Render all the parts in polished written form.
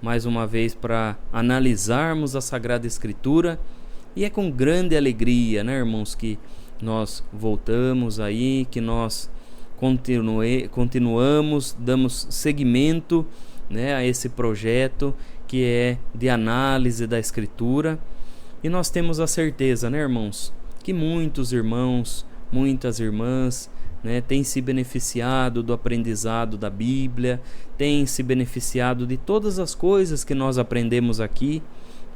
mais uma vez para analisarmos a Sagrada Escritura. E é com grande alegria, né, irmãos, que nós voltamos aí, que nós continuamos, damos seguimento, né, a esse projeto que é de análise da Escritura. E nós temos a certeza, né, irmãos, que muitos irmãos, muitas irmãs, né, têm se beneficiado do aprendizado da Bíblia, têm se beneficiado de todas as coisas que nós aprendemos aqui,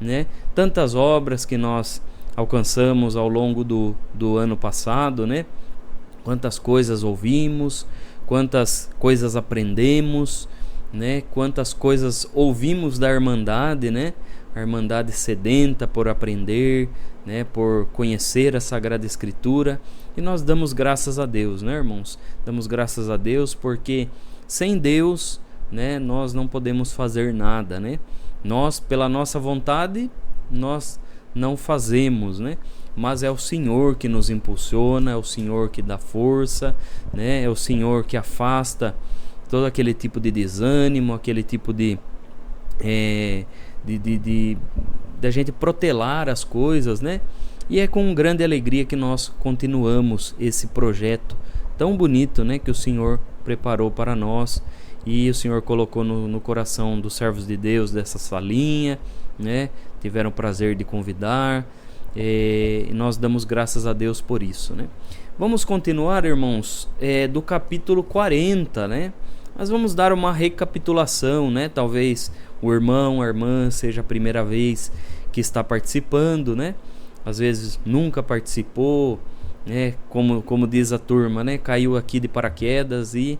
né? Tantas obras que nós alcançamos ao longo do ano passado, né? Quantas coisas ouvimos, quantas coisas aprendemos, né? Quantas coisas ouvimos da Irmandade, né? A Irmandade sedenta por aprender, né? Por conhecer a Sagrada Escritura. E nós damos graças a Deus, né, irmãos? Damos graças a Deus porque sem Deus, né, nós não podemos fazer nada, né? Nós, pela nossa vontade, nós não fazemos, né? Mas é o Senhor que nos impulsiona, é o Senhor que dá força, né? É o Senhor que afasta todo aquele tipo de desânimo, aquele tipo de gente protelar as coisas, né? E é com grande alegria que nós continuamos esse projeto tão bonito, né? Que o Senhor preparou para nós. E o Senhor colocou no coração dos servos de Deus dessa salinha, né? Tiveram o prazer de convidar, e nós damos graças a Deus por isso, né? Vamos continuar, irmãos, do capítulo 40, né? Mas vamos dar uma recapitulação, né? Talvez o irmão, a irmã seja a primeira vez que está participando, né? Às vezes nunca participou, né? Como diz a turma, né? Caiu aqui de paraquedas e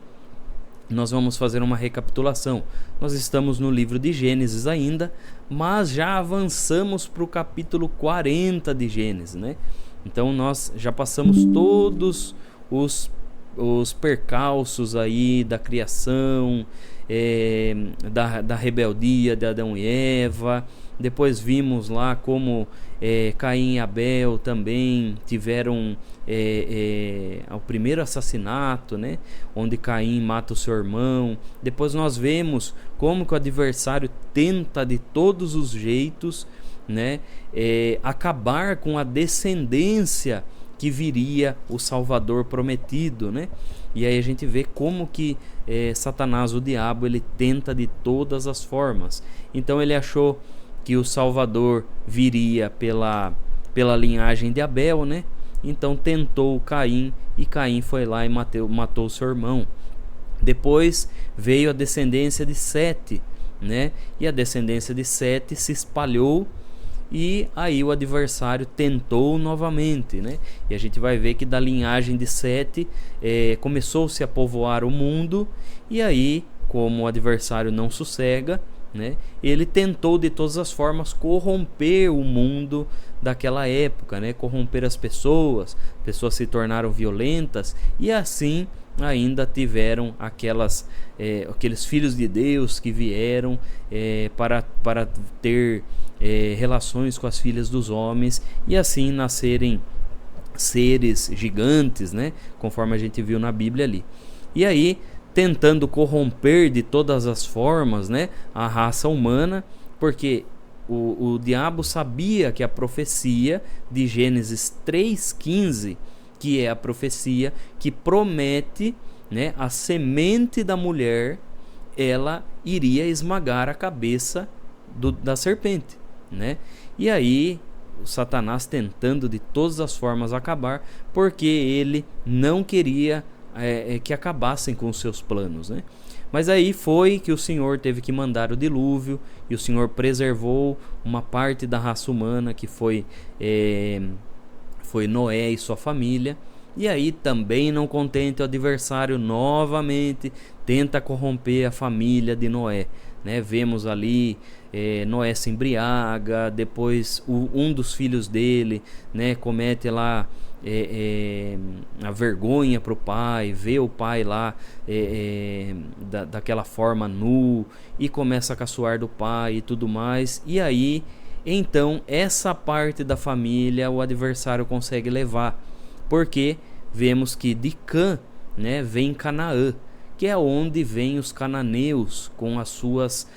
nós vamos fazer uma recapitulação. Nós estamos no livro de Gênesis ainda, mas já avançamos para o capítulo 40 de Gênesis, né? Então nós já passamos todos os percalços aí da criação, da rebeldia de Adão e Eva. Depois vimos lá como Caim e Abel também tiveram o primeiro assassinato, né? Onde Caim mata o seu irmão. Depois nós vemos como que o adversário tenta de todos os jeitos, né? Acabar com a descendência que viria o Salvador prometido, né? E aí a gente vê como que Satanás, o diabo, ele tenta de todas as formas. Então ele achou que o Salvador viria pela linhagem de Abel, né? Então tentou Caim, e Caim foi lá e matou seu irmão. Depois veio a descendência de Sete, né? E a descendência de Sete se espalhou, e aí o adversário tentou novamente, né? E a gente vai ver que da linhagem de Sete começou-se a povoar o mundo, e aí, como o adversário não sossega, né, ele tentou de todas as formas corromper o mundo daquela época, né, corromper as pessoas se tornaram violentas, e assim ainda tiveram aqueles filhos de Deus que vieram para ter relações com as filhas dos homens, e assim nascerem seres gigantes, né, conforme a gente viu na Bíblia ali. E aí, tentando corromper de todas as formas, né, a raça humana, porque o diabo sabia que a profecia de Gênesis 3,15, que é a profecia que promete, né, a semente da mulher, ela iria esmagar a cabeça da serpente, né? E aí o Satanás tentando de todas as formas acabar, porque ele não queria que acabassem com os seus planos, né? Mas aí foi que o Senhor teve que mandar o dilúvio, e o Senhor preservou uma parte da raça humana, que foi Noé e sua família. E aí também, não contente, o adversário novamente tenta corromper a família de Noé, né? Vemos ali Noé se embriaga, depois um dos filhos dele, né, comete lá a vergonha para o pai, vê o pai lá daquela forma nu, e começa a caçoar do pai e tudo mais. E aí então essa parte da família o adversário consegue levar, porque vemos que de Cã, né, vem Canaã, que é onde vêm os cananeus com as suas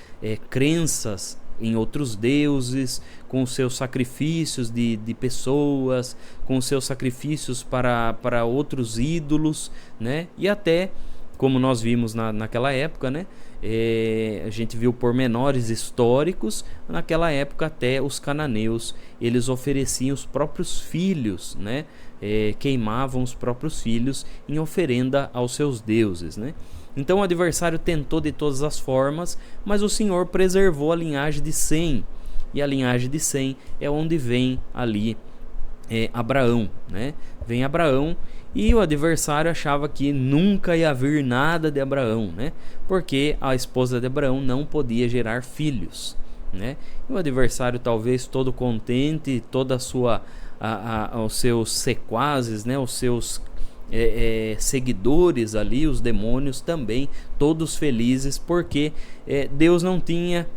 crenças em outros deuses, com os seus sacrifícios de pessoas, com os seus sacrifícios para outros ídolos, né? E até, como nós vimos naquela época, né? A gente viu pormenores históricos. Naquela época até os cananeus, eles ofereciam os próprios filhos, né? Queimavam os próprios filhos em oferenda aos seus deuses, né? Então o adversário tentou de todas as formas, mas o Senhor preservou a linhagem de Sem. E a linhagem de Sem é onde vem ali Abraão, né? Vem Abraão, e o adversário achava que nunca ia vir nada de Abraão, né? Porque a esposa de Abraão não podia gerar filhos, né? E o adversário, talvez todo contente, toda a sua os seus sequazes, né? Os seus seguidores ali, os demônios também, todos felizes, porque Deus não tinha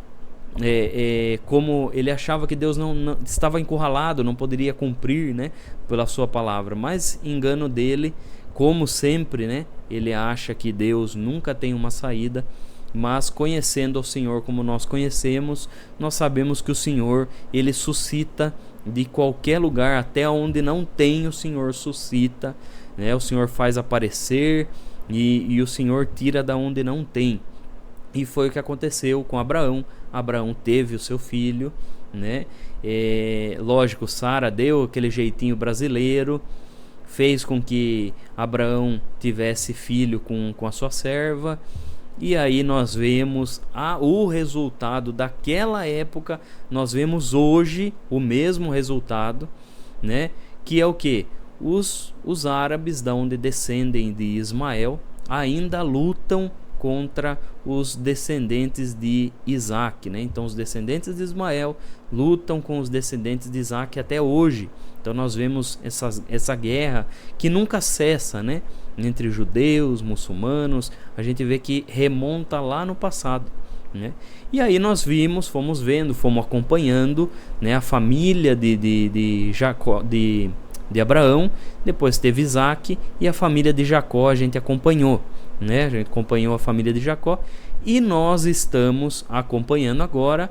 como ele achava que Deus não estava encurralado, não poderia cumprir, né, pela sua palavra. Mas engano dele, como sempre, né, ele acha que Deus nunca tem uma saída. Mas conhecendo ao Senhor como nós conhecemos, nós sabemos que o Senhor, ele suscita de qualquer lugar, até onde não tem, o Senhor suscita, né? O Senhor faz aparecer, e o Senhor tira da onde não tem. E foi o que aconteceu com Abraão. Abraão teve o seu filho, né? Lógico, Sara deu aquele jeitinho brasileiro, fez com que Abraão tivesse filho com a sua serva. E aí nós vemos o resultado daquela época. Nós vemos hoje o mesmo resultado, né? Que é o que? Os árabes, da onde descendem de Ismael, ainda lutam contra os descendentes de Isaac, né? Então os descendentes de Ismael lutam com os descendentes de Isaac até hoje. Então nós vemos essa guerra que nunca cessa, né? Entre judeus, muçulmanos. A gente vê que remonta lá no passado, né? E aí nós fomos acompanhando, né, a família de Jacó, de Abraão. Depois teve Isaac, e a família de Jacó a gente acompanhou, né? A gente acompanhou a família de Jacó, e nós estamos acompanhando agora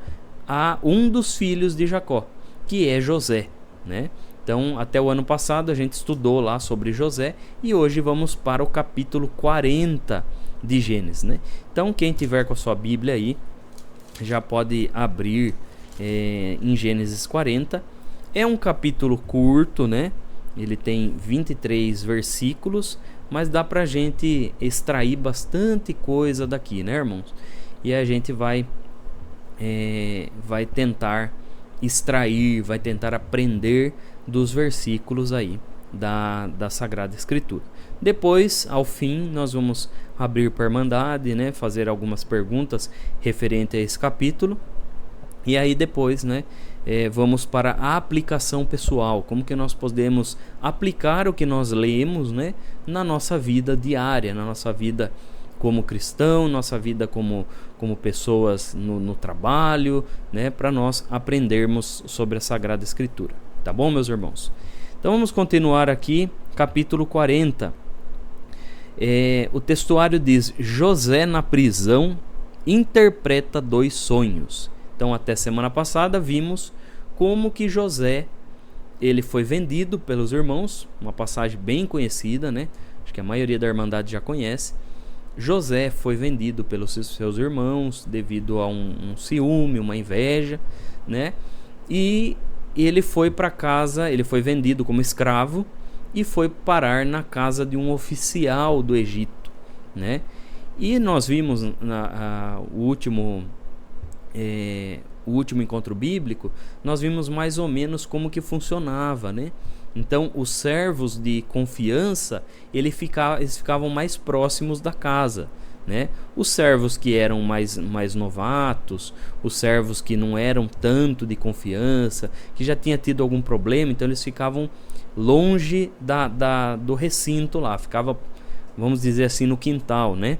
um dos filhos de Jacó, que é José, né? Então, até o ano passado a gente estudou lá sobre José, e hoje vamos para o capítulo 40 de Gênesis, né? Então, quem tiver com a sua Bíblia aí, já pode abrir em Gênesis 40. É um capítulo curto, né? Ele tem 23 versículos, mas dá pra gente extrair bastante coisa daqui, né, irmãos? E a gente vai tentar extrair, vai tentar aprender dos versículos aí da Sagrada Escritura. Depois, ao fim, nós vamos abrir para a Irmandade, né, fazer algumas perguntas referente a esse capítulo. E aí depois, né, vamos para a aplicação pessoal, como que nós podemos aplicar o que nós lemos, né, na nossa vida diária, na nossa vida como cristão, nossa vida como pessoas no trabalho, né, para nós aprendermos sobre a Sagrada Escritura. Tá bom, meus irmãos? Então vamos continuar aqui, capítulo 40. O textuário diz: José na prisão interpreta 2 sonhos. Então, até semana passada vimos como que José, ele foi vendido pelos irmãos, uma passagem bem conhecida, né? Acho que a maioria da Irmandade já conhece. José foi vendido pelos seus irmãos devido a um ciúme, uma inveja, né? E ele foi para casa, ele foi vendido como escravo e foi parar na casa de um oficial do Egito, né? E nós vimos o último encontro bíblico, nós vimos mais ou menos como que funcionava, né? Então, os servos de confiança, eles ficavam mais próximos da casa, né? Os servos que eram mais novatos, os servos que não eram tanto de confiança, que já tinha tido algum problema, então eles ficavam longe do recinto lá, ficava, vamos dizer assim, no quintal, né?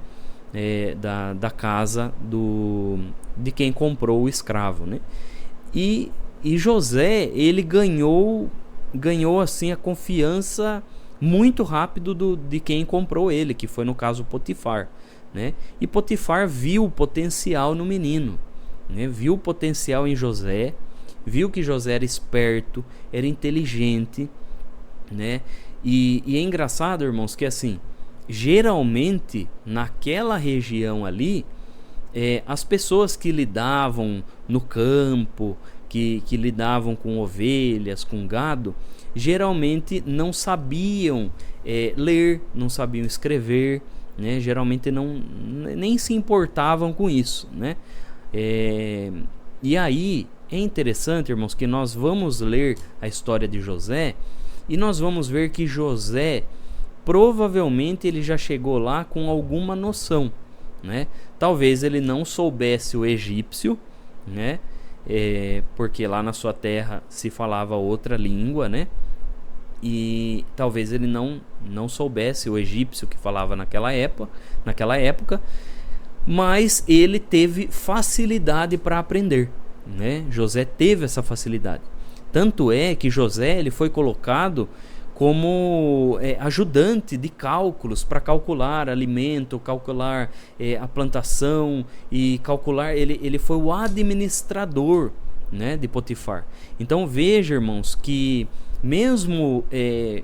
Da casa de quem comprou o escravo, né? E José, ele ganhou assim a confiança muito rápido de quem comprou ele, que foi no caso Potifar, né? E Potifar viu o potencial no menino, né? Viu o potencial em José, viu que José era esperto, era inteligente, né? E é engraçado, irmãos, que assim, geralmente naquela região ali, as pessoas que lidavam no campo, que lidavam com ovelhas, com gado, geralmente não sabiam ler, não sabiam escrever, né? Geralmente nem se importavam com isso, né? E aí é interessante, irmãos, que nós vamos ler a história de José e nós vamos ver que José provavelmente ele já chegou lá com alguma noção, né? Talvez ele não soubesse o egípcio, né? Porque lá na sua terra se falava outra língua, né? E talvez ele não soubesse o egípcio que falava naquela época, mas ele teve facilidade para aprender, né? José teve essa facilidade. Tanto é que José ele foi colocado como ajudante de cálculos para calcular alimento, calcular a plantação e calcular. Ele foi o administrador, né, de Potifar. Então veja, irmãos, que mesmo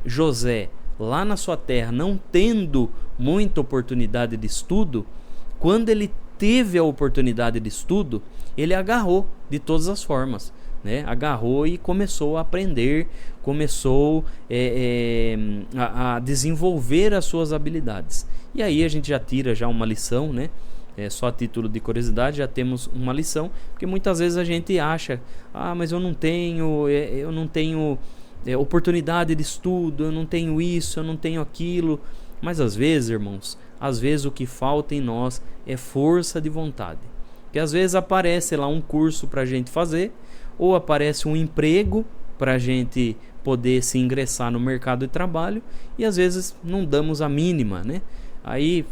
José lá na sua terra não tendo muita oportunidade de estudo, quando ele teve a oportunidade de estudo, ele agarrou de todas as formas, né? Agarrou e começou a aprender, começou a desenvolver as suas habilidades. E aí a gente já tira já uma lição, né? Só a título de curiosidade já temos uma lição, porque muitas vezes a gente acha, mas eu não tenho oportunidade de estudo, eu não tenho isso, eu não tenho aquilo. Mas às vezes, irmãos, o que falta em nós é força de vontade. Que às vezes aparece lá um curso para a gente fazer, ou aparece um emprego para a gente poder se ingressar no mercado de trabalho, e às vezes não damos a mínima, né? Aí,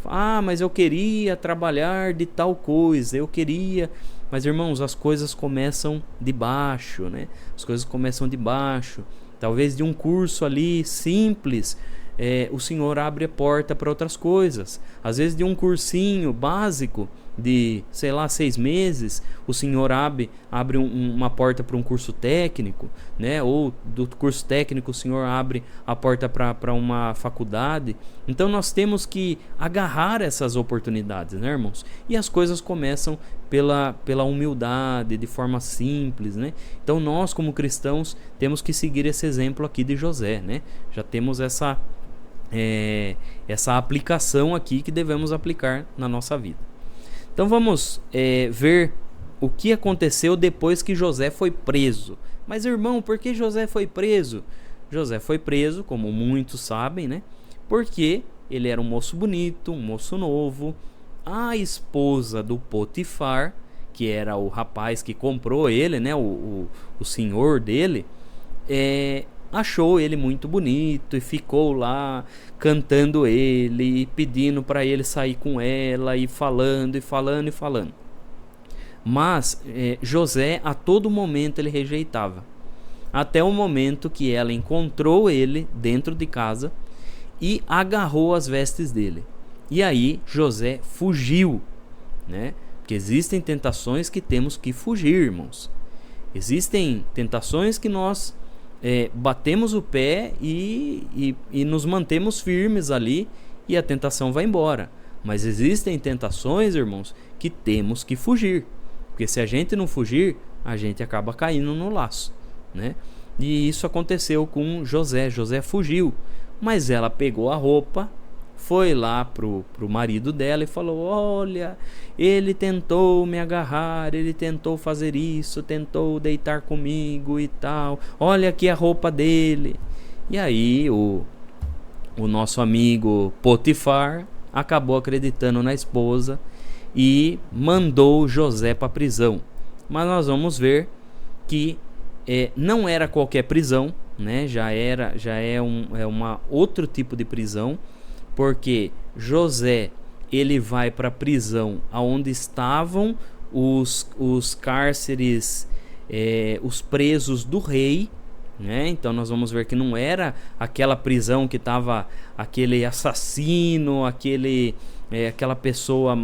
mas eu queria trabalhar de tal coisa, eu queria... Mas, irmãos, as coisas começam de baixo, né? As coisas começam de baixo. Talvez de um curso ali simples, o Senhor abre a porta para outras coisas. Às vezes de um cursinho básico de, 6 meses, o Senhor abre uma porta para um curso técnico, né? Ou do curso técnico o Senhor abre a porta para uma faculdade. Então nós temos que agarrar essas oportunidades, né, irmãos? E as coisas começam pela humildade, de forma simples, né? Então nós, como cristãos, temos que seguir esse exemplo aqui de José, né? Já temos essa aplicação aqui que devemos aplicar na nossa vida. Então vamos ver o que aconteceu depois que José foi preso. Mas, irmão, por que José foi preso? José foi preso, como muitos sabem, né? Porque ele era um moço bonito, um moço novo. A esposa do Potifar, que era o rapaz que comprou ele, né? O senhor dele, achou ele muito bonito e ficou lá cantando ele e pedindo para ele sair com ela e falando. Mas José a todo momento ele rejeitava, até o momento que ela encontrou ele dentro de casa e agarrou as vestes dele. E aí José fugiu, né? Porque existem tentações que temos que fugir, irmãos. Existem tentações que nós batemos o pé e nos mantemos firmes ali e a tentação vai embora. Mas existem tentações, irmãos, que temos que fugir. Porque se a gente não fugir, a gente acaba caindo no laço, né? E isso aconteceu com José. José fugiu, mas ela pegou a roupa, foi lá pro marido dela e falou: olha, ele tentou me agarrar, ele tentou fazer isso, tentou deitar comigo e tal, olha aqui a roupa dele. E aí o nosso amigo Potifar acabou acreditando na esposa e mandou José para a prisão. Mas nós vamos ver que não era qualquer prisão, né? Já é uma outro tipo de prisão, porque José ele vai para a prisão aonde estavam os cárceres, os presos do rei, né? Então nós vamos ver que não era aquela prisão que estava aquele assassino, aquela pessoa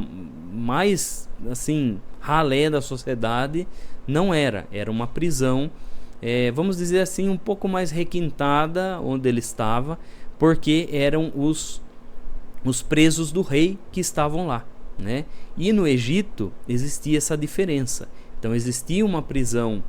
mais assim ralé da sociedade. Não era uma prisão, vamos dizer assim, um pouco mais requintada onde ele estava, porque eram os presos do rei que estavam lá, né? E no Egito existia essa diferença. Então existia uma prisão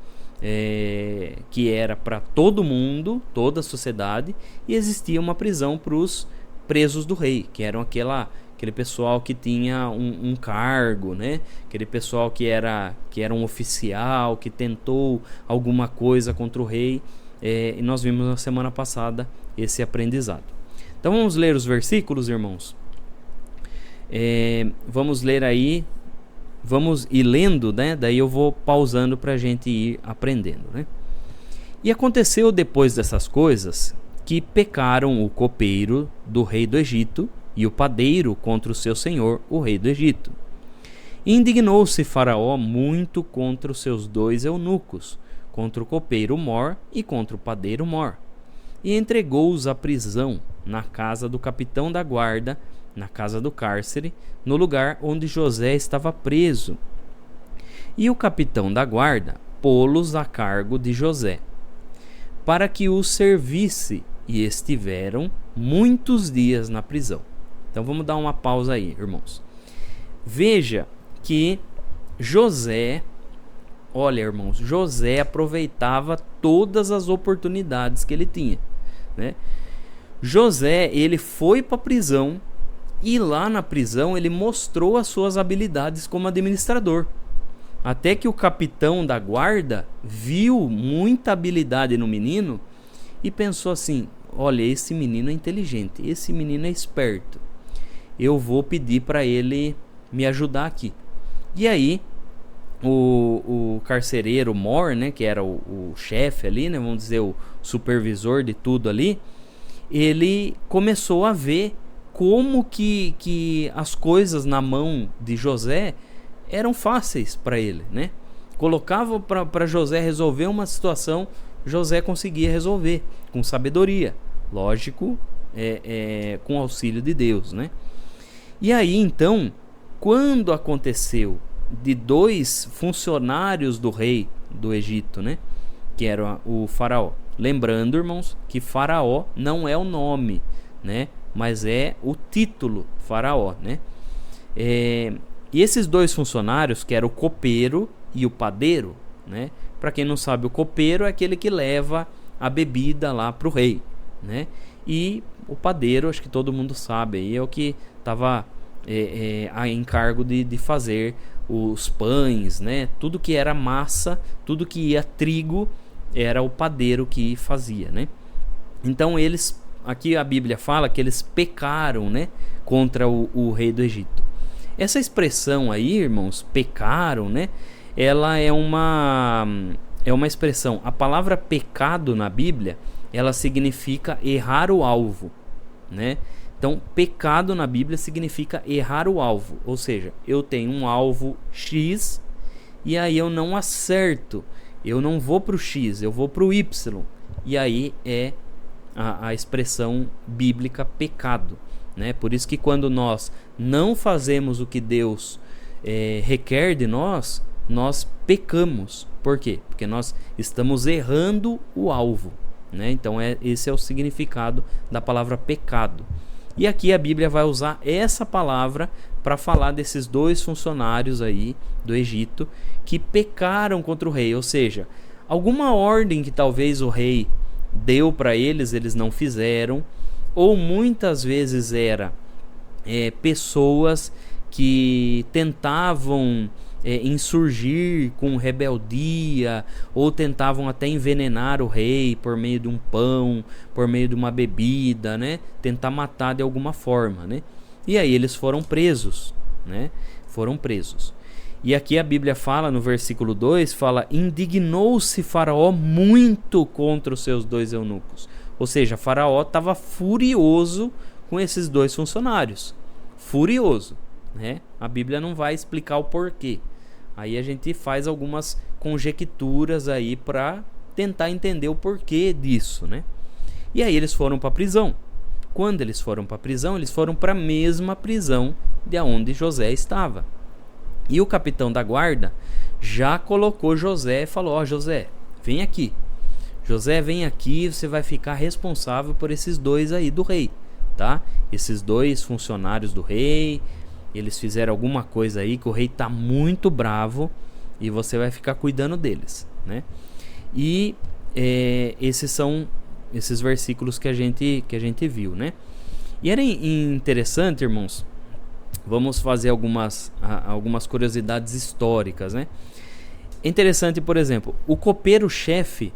que era para todo mundo, toda a sociedade, e existia uma prisão para os presos do rei, que eram aquele pessoal que tinha um cargo, né? Aquele pessoal que era um oficial, que tentou alguma coisa contra o rei, e nós vimos na semana passada esse aprendizado. Então vamos ler os versículos, irmãos. Vamos ler aí, vamos ir lendo, né? Daí eu vou pausando para a gente ir aprendendo, né? E aconteceu depois dessas coisas que pecaram o copeiro do rei do Egito e o padeiro contra o seu senhor, o rei do Egito. E indignou-se Faraó muito contra os seus 2 eunucos, contra o copeiro Mor e contra o padeiro Mor, e entregou-os à prisão na casa do capitão da guarda, na casa do cárcere, no lugar onde José estava preso. E o capitão da guarda pô-los a cargo de José, para que os servisse, e estiveram muitos dias na prisão. Então vamos dar uma pausa aí, irmãos. Veja que José, olha, irmãos, José aproveitava todas as oportunidades que ele tinha, né? José, ele foi para a prisão, e lá na prisão ele mostrou as suas habilidades como administrador. Até que o capitão da guarda viu muita habilidade no menino e pensou assim: olha, esse menino é inteligente, esse menino é esperto, eu vou pedir para ele me ajudar aqui. E aí o carcereiro Mor, né, que era o chefe ali, né, vamos dizer, o supervisor de tudo ali, ele começou a ver como que as coisas na mão de José eram fáceis para ele, né? Colocava para José resolver uma situação, José conseguia resolver com sabedoria, lógico, com auxílio de Deus, né? E aí então, quando aconteceu de 2 funcionários do rei do Egito, né, que era o faraó. Lembrando, irmãos, que faraó não é o nome, né, mas é o título faraó, né? E esses 2 funcionários, que era o copeiro e o padeiro, né? Para quem não sabe, o copeiro é aquele que leva a bebida lá para o rei, né? E o padeiro, acho que todo mundo sabe, aí é o que estava a encargo de fazer os pães, né? Tudo que era massa, tudo que ia trigo, era o padeiro que fazia, né? Então eles, aqui a Bíblia fala que eles pecaram, né, contra o rei do Egito. Essa expressão aí, irmãos, pecaram, né? Ela é uma expressão. A palavra pecado na Bíblia, ela significa errar o alvo, né? Então, pecado na Bíblia significa errar o alvo. Ou seja, eu tenho um alvo X e aí eu não acerto. Eu não vou para o X, eu vou para o Y. E aí é a expressão bíblica pecado, né? Por isso que quando nós não fazemos o que Deus requer de nós, nós pecamos. Por quê? Porque nós estamos errando o alvo, né? Então esse é o significado da palavra pecado. E aqui a Bíblia vai usar essa palavra para falar desses 2 funcionários aí do Egito que pecaram contra o rei, ou seja, alguma ordem que talvez o rei deu para eles, eles não fizeram, ou muitas vezes era pessoas que tentavam insurgir com rebeldia, ou tentavam até envenenar o rei por meio de um pão, por meio de uma bebida, né? Tentar matar de alguma forma, né? E aí eles foram presos, né? Foram presos. E aqui a Bíblia fala, no versículo 2, fala: indignou-se Faraó muito contra os seus 2 eunucos. Ou seja, Faraó estava furioso com esses 2 funcionários. Furioso, né? A Bíblia não vai explicar o porquê. Aí a gente faz algumas conjecturas aí para tentar entender o porquê disso, né? E aí eles foram para a prisão. Quando eles foram para a prisão, eles foram para a mesma prisão de onde José estava. E o capitão da guarda já colocou José e falou: ó, José, vem aqui. José, vem aqui, você vai ficar responsável por esses dois aí do rei, tá? Esses dois funcionários do rei, eles fizeram alguma coisa aí que o rei tá muito bravo e você vai ficar cuidando deles, né? E esses são esses versículos que a gente viu, né? E era interessante, irmãos, vamos fazer algumas curiosidades históricas, né? É interessante, por exemplo, o copeiro-chefe,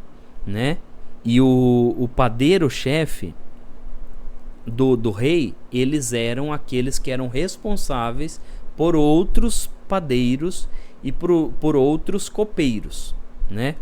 né, e o padeiro-chefe do rei, eles eram aqueles que eram responsáveis por outros padeiros e por outros copeiros, né?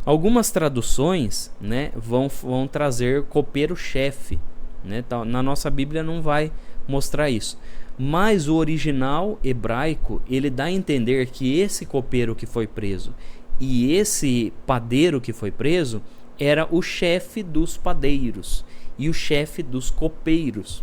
Algumas traduções, né, vão trazer copeiro-chefe, né? Na nossa Bíblia não vai mostrar isso, mas o original hebraico, ele dá a entender que esse copeiro que foi preso e esse padeiro que foi preso era o chefe dos padeiros e o chefe dos copeiros.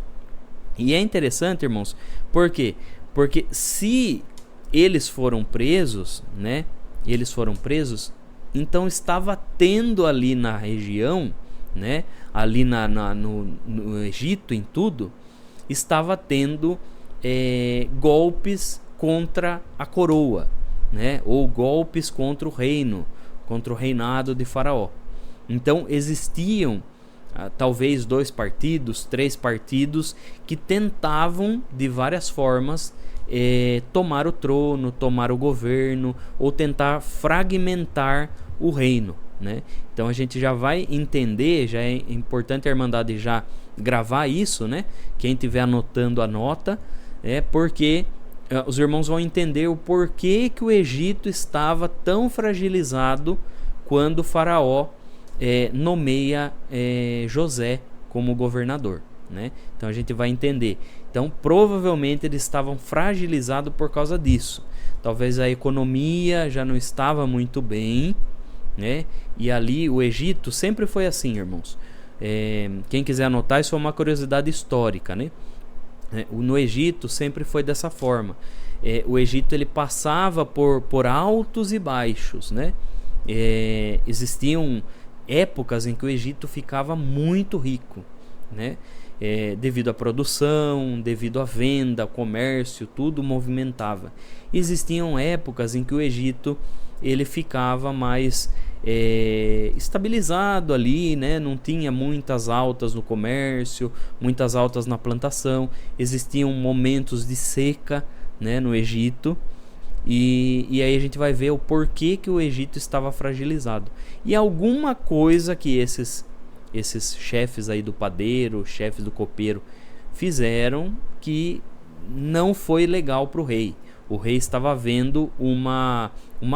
E é interessante, irmãos, por quê? Porque se eles foram presos, né? Eles foram presos, então estava tendo ali na região, né? Ali no Egito, em tudo, estava tendo golpes contra a coroa, né? Ou golpes contra o reino, contra o reinado de Faraó. Então existiam talvez 2 partidos, 3 partidos que tentavam de várias formas tomar o trono, tomar o governo ou tentar fragmentar o reino, né? Então a gente já vai entender, já é importante a Irmandade já gravar isso, né? Quem estiver anotando, anota, porque os irmãos vão entender o porquê que o Egito estava tão fragilizado quando o Faraó nomeia José como governador, né? Então a gente vai entender. Então provavelmente eles estavam fragilizados por causa disso. Talvez a economia já não estava muito bem, né? E ali o Egito sempre foi assim, irmãos. Quem quiser anotar, isso é uma curiosidade histórica, né? No Egito sempre foi dessa forma. O Egito ele passava por altos e baixos, né? Existiam épocas em que o Egito ficava muito rico, né? Devido à produção, devido à venda, ao comércio, tudo movimentava. Existiam épocas em que o Egito ele ficava mais estabilizado ali, né? Não tinha muitas altas no comércio, muitas altas na plantação. Existiam momentos de seca, né, no Egito. E aí a gente vai ver o porquê que o Egito estava fragilizado. E alguma coisa que esses chefes aí do padeiro, chefes do copeiro fizeram que não foi legal para o rei. O rei estava vendo uma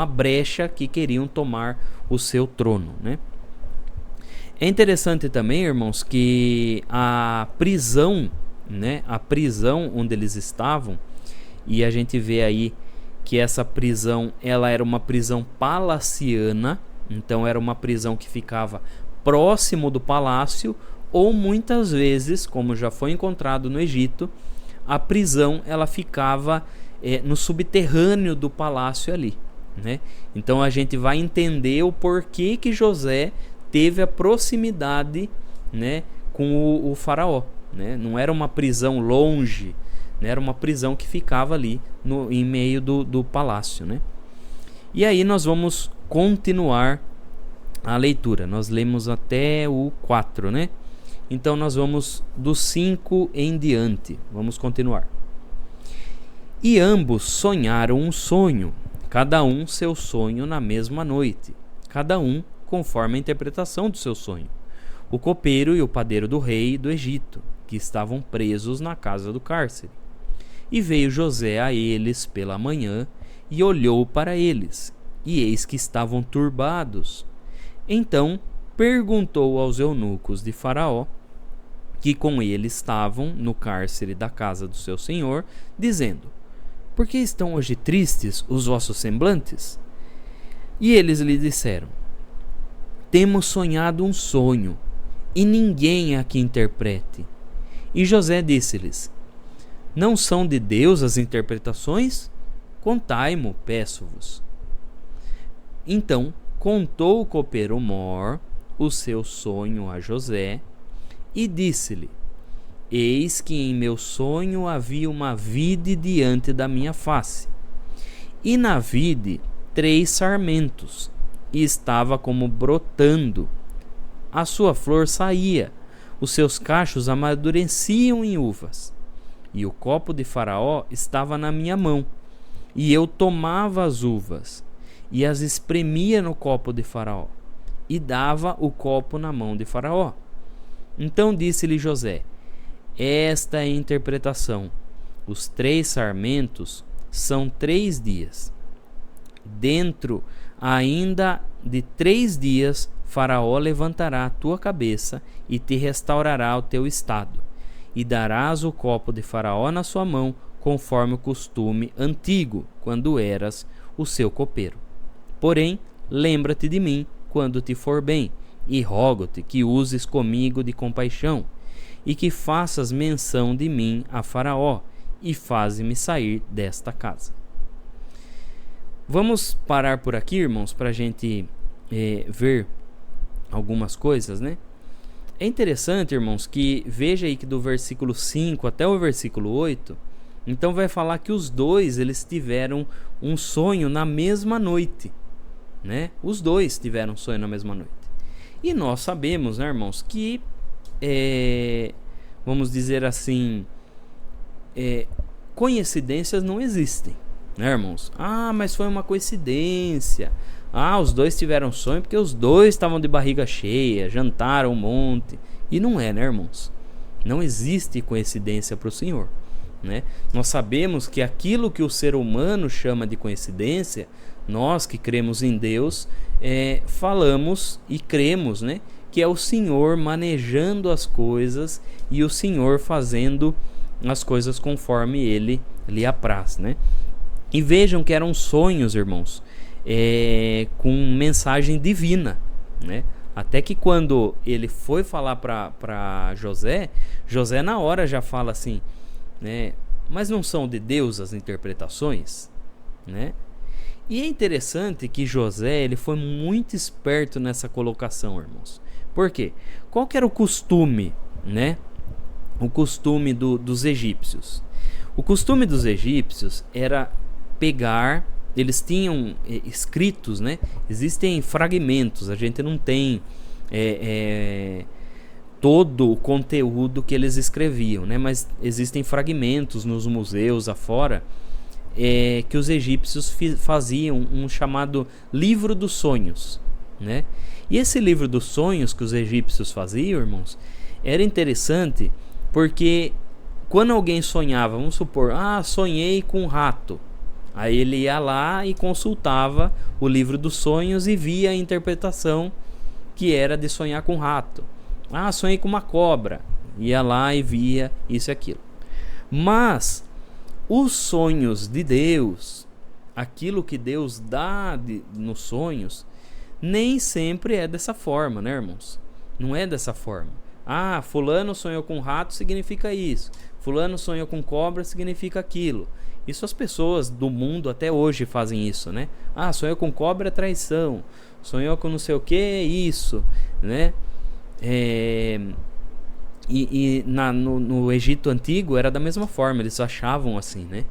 brecha que queriam tomar o seu trono, né? É interessante também, irmãos, que a prisão, né? A prisão onde eles estavam, e a gente vê aí que essa prisão ela era uma prisão palaciana, então era uma prisão que ficava próximo do palácio, ou muitas vezes, como já foi encontrado no Egito, a prisão ela ficava no subterrâneo do palácio ali, né? Então a gente vai entender o porquê que José teve a proximidade, né, com o faraó, né? Não era uma prisão longe, né? Era uma prisão que ficava ali em meio do palácio, né? E aí nós vamos continuar a leitura. Nós lemos até o 4, né? Então nós vamos do 5 em diante. Vamos continuar. E ambos sonharam um sonho, cada um seu sonho na mesma noite, cada um conforme a interpretação do seu sonho. O copeiro e o padeiro do rei do Egito, que estavam presos na casa do cárcere. E veio José a eles pela manhã, e olhou para eles, e eis que estavam turbados. Então perguntou aos eunucos de Faraó, que com ele estavam no cárcere da casa do seu senhor, dizendo: por que estão hoje tristes os vossos semblantes? E eles lhe disseram: temos sonhado um sonho, e ninguém há que interprete. E José disse-lhes: não são de Deus as interpretações? Contai-mo, peço-vos. Então contou o copeiro mor o seu sonho a José, e disse-lhe: eis que em meu sonho havia uma vide diante da minha face, e na vide 3 sarmentos, e estava como brotando. A sua flor saía, os seus cachos amadureciam em uvas. E o copo de Faraó estava na minha mão, e eu tomava as uvas, e as espremia no copo de Faraó, e dava o copo na mão de Faraó. Então disse-lhe José: esta é a interpretação. Os 3 sarmentos são 3 dias. Dentro ainda de 3 dias, Faraó levantará a tua cabeça e te restaurará o teu estado, e darás o copo de Faraó na sua mão, conforme o costume antigo, quando eras o seu copeiro. Porém, lembra-te de mim quando te for bem, e rogo-te que uses comigo de compaixão, e que faças menção de mim a Faraó, e faze-me sair desta casa. Vamos parar por aqui, irmãos, para a gente ver algumas coisas, né? É interessante, irmãos, que veja aí que do versículo 5 até o versículo 8, então vai falar que os dois, eles tiveram um sonho na mesma noite, né? Os dois tiveram um sonho na mesma noite. E nós sabemos, né, irmãos, que, vamos dizer assim, coincidências não existem, né, irmãos? Ah, mas foi uma coincidência. Ah, os dois tiveram sonho porque os dois estavam de barriga cheia, jantaram um monte. E não é, né, irmãos? Não existe coincidência para o Senhor, né? Nós sabemos que aquilo que o ser humano chama de coincidência, nós que cremos em Deus, falamos e cremos, né, que é o Senhor manejando as coisas e o Senhor fazendo as coisas conforme Ele lhe apraz, né? E vejam que eram sonhos, irmãos, com mensagem divina, né? Até que quando ele foi falar para José, José na hora já fala assim, né? Mas não são de Deus as interpretações, né? E é interessante que José, ele foi muito esperto nessa colocação, irmãos. Por quê? Qual que era o costume, né? O costume dos egípcios. O costume dos egípcios era pegar, eles tinham escritos, né? Existem fragmentos, a gente não tem todo o conteúdo que eles escreviam, né? Mas existem fragmentos nos museus afora, que os egípcios faziam um chamado livro dos sonhos, né? E esse livro dos sonhos que os egípcios faziam, irmãos, era interessante porque quando alguém sonhava, vamos supor, sonhei com um rato. Aí ele ia lá e consultava o livro dos sonhos e via a interpretação que era de sonhar com um rato. Sonhei com uma cobra. Ia lá e via isso e aquilo. Mas os sonhos de Deus, aquilo que Deus dá nos sonhos, nem sempre é dessa forma, né, irmãos? Não é dessa forma. Fulano sonhou com rato, significa isso. Fulano sonhou com cobra, significa aquilo. Isso as pessoas do mundo até hoje fazem isso, né? Sonhou com cobra é traição. Sonhou com não sei o que, isso, né? No Egito Antigo era da mesma forma, eles achavam assim, né?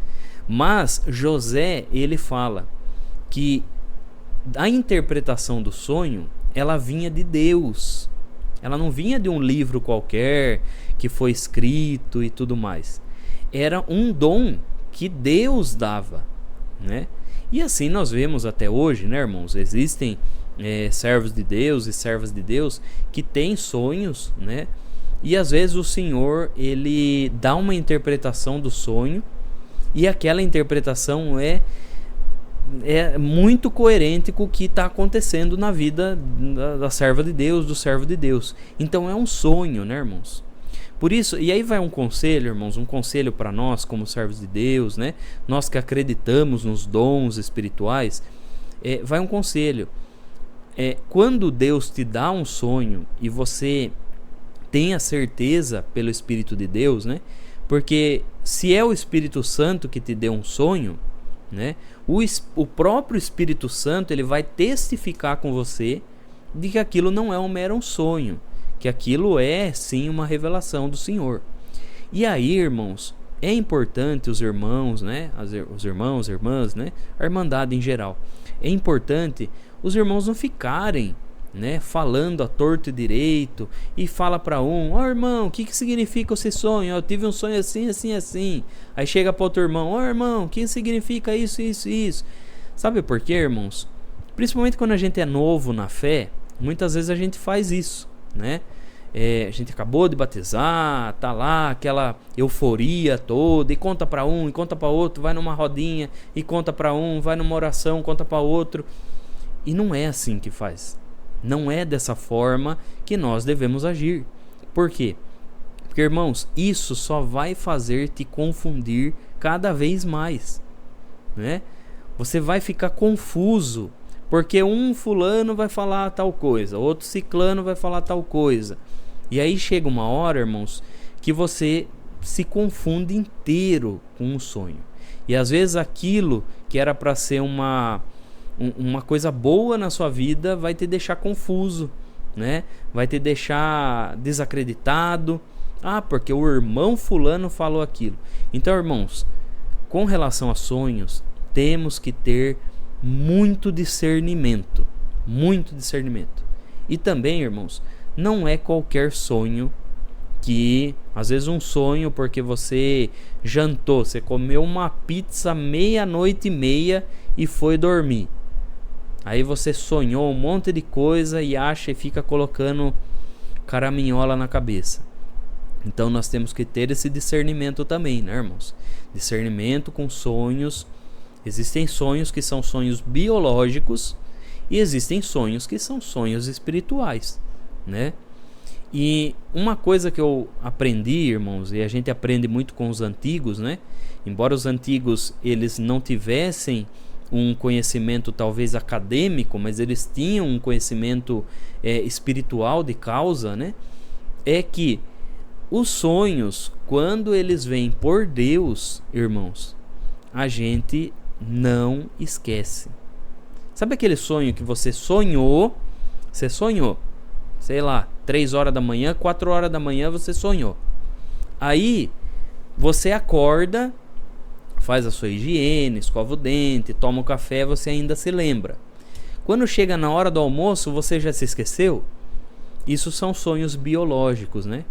Mas José, ele fala que a interpretação do sonho, ela vinha de Deus. Ela não vinha de um livro qualquer que foi escrito e tudo mais. Era um dom que Deus dava, né? E assim nós vemos até hoje, né, irmãos? Existem servos de Deus e servas de Deus que têm sonhos, né? E às vezes o Senhor, ele dá uma interpretação do sonho, e aquela interpretação é muito coerente com o que está acontecendo na vida da serva de Deus, do servo de Deus. Então é um sonho, né, irmãos? Por isso, e aí vai um conselho, irmãos, um conselho para nós como servos de Deus, né? Nós que acreditamos nos dons espirituais, vai um conselho. quando Deus te dá um sonho e você tem a certeza pelo Espírito de Deus, né? Porque se é o Espírito Santo que te deu um sonho, né? O próprio Espírito Santo, ele vai testificar com você de que aquilo não é um mero sonho, que aquilo é sim uma revelação do Senhor. E aí, irmãos, é importante os irmãos, né? Os irmãos, irmãs, né? A irmandade em geral. É importante os irmãos não ficarem, né, falando a torto e direito, e fala para ó irmão, o que significa esse sonho? Eu tive um sonho assim, assim, assim. Aí chega para outro irmão, irmão, o que significa isso, isso, isso? Sabe por quê, irmãos? Principalmente quando a gente é novo na fé, muitas vezes a gente faz isso, né? A gente acabou de batizar, tá lá aquela euforia toda, e conta para um, e conta para outro, vai numa rodinha, e conta para um, vai numa oração, conta para outro. E não é assim que faz. Não é dessa forma que nós devemos agir. Por quê? Porque, irmãos, isso só vai fazer te confundir cada vez mais, né? Você vai ficar confuso, porque um fulano vai falar tal coisa, outro ciclano vai falar tal coisa. E aí chega uma hora, irmãos, que você se confunde inteiro com um sonho. E às vezes aquilo que era para ser uma coisa boa na sua vida vai te deixar confuso, né? Vai te deixar desacreditado. Porque o irmão fulano falou aquilo. Então, irmãos, com relação a sonhos, temos que ter muito discernimento. Muito discernimento. E também, irmãos, não é qualquer sonho que... Às vezes um sonho porque você jantou, você comeu uma pizza 00:30 e foi dormir. Aí você sonhou um monte de coisa e acha e fica colocando caraminhola na cabeça. Então nós temos que ter esse discernimento também, né, irmãos? Discernimento com sonhos. Existem sonhos que são sonhos biológicos e existem sonhos que são sonhos espirituais, né? E uma coisa que eu aprendi, irmãos, e a gente aprende muito com os antigos, né? Embora os antigos eles não tivessem um conhecimento talvez acadêmico, mas eles tinham um conhecimento espiritual de causa, né? É que os sonhos, quando eles vêm por Deus, irmãos, a gente não esquece. Sabe aquele sonho que você sonhou? Você sonhou, sei lá, 3 horas da manhã, 4 horas da manhã você sonhou. Aí você acorda, faz a sua higiene, escova o dente, toma um café, você ainda se lembra. Quando chega na hora do almoço, você já se esqueceu? Isso são sonhos biológicos, né?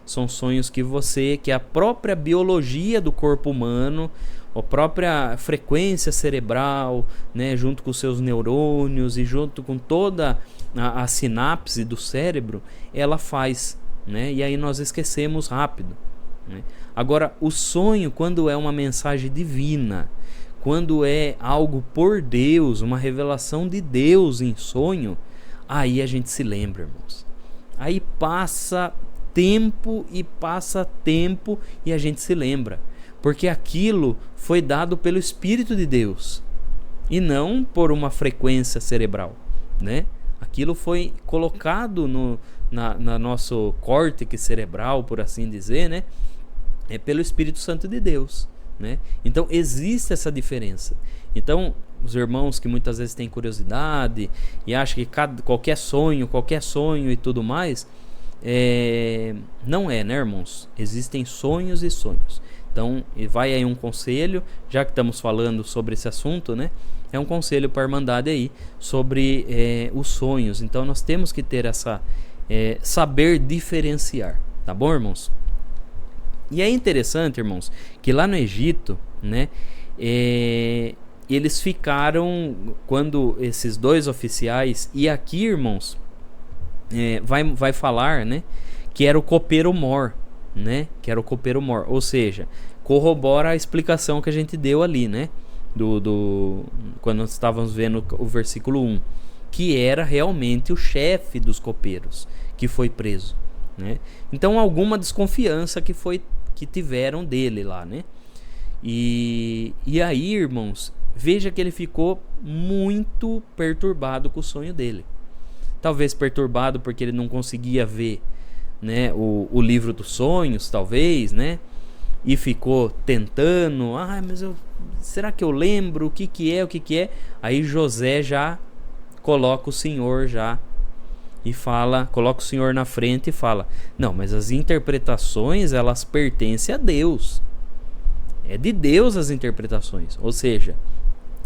São sonhos que a própria biologia do corpo humano, a própria frequência cerebral, né, junto com os seus neurônios e junto com toda a sinapse do cérebro, ela faz, né? E aí nós esquecemos rápido, né? Agora, o sonho, quando é uma mensagem divina, quando é algo por Deus, uma revelação de Deus em sonho, aí a gente se lembra, irmãos. Aí passa tempo e a gente se lembra, porque aquilo foi dado pelo Espírito de Deus e não por uma frequência cerebral, né? Aquilo foi colocado na nosso córtex cerebral, por assim dizer, né? É pelo Espírito Santo de Deus, né? Então existe essa diferença. Então os irmãos que muitas vezes têm curiosidade e acham que qualquer sonho e tudo mais, não é, né, irmãos? Existem sonhos e sonhos. Então vai aí um conselho, já que estamos falando sobre esse assunto, né? É um conselho para a Irmandade aí sobre os sonhos. Então nós temos que ter essa saber diferenciar, tá bom, irmãos? E é interessante, irmãos, que lá no Egito, né, eles ficaram, quando esses dois oficiais, e aqui, irmãos, vai falar, né, que era o copeiro-mor, né, que era o copeiro-mor, ou seja, corrobora a explicação que a gente deu ali, né, quando nós estávamos vendo o versículo 1, que era realmente o chefe dos copeiros que foi preso, né? Então alguma desconfiança que tiveram dele lá, né? E aí, irmãos, veja que ele ficou muito perturbado com o sonho dele. talvez perturbado porque ele não conseguia ver, né, o livro dos sonhos, talvez, né, e ficou tentando, mas será que eu lembro o que é? Aí José já coloca o Senhor já e fala, coloca o Senhor na frente e fala: não, mas as interpretações, elas pertencem a Deus, é de Deus as interpretações, ou seja,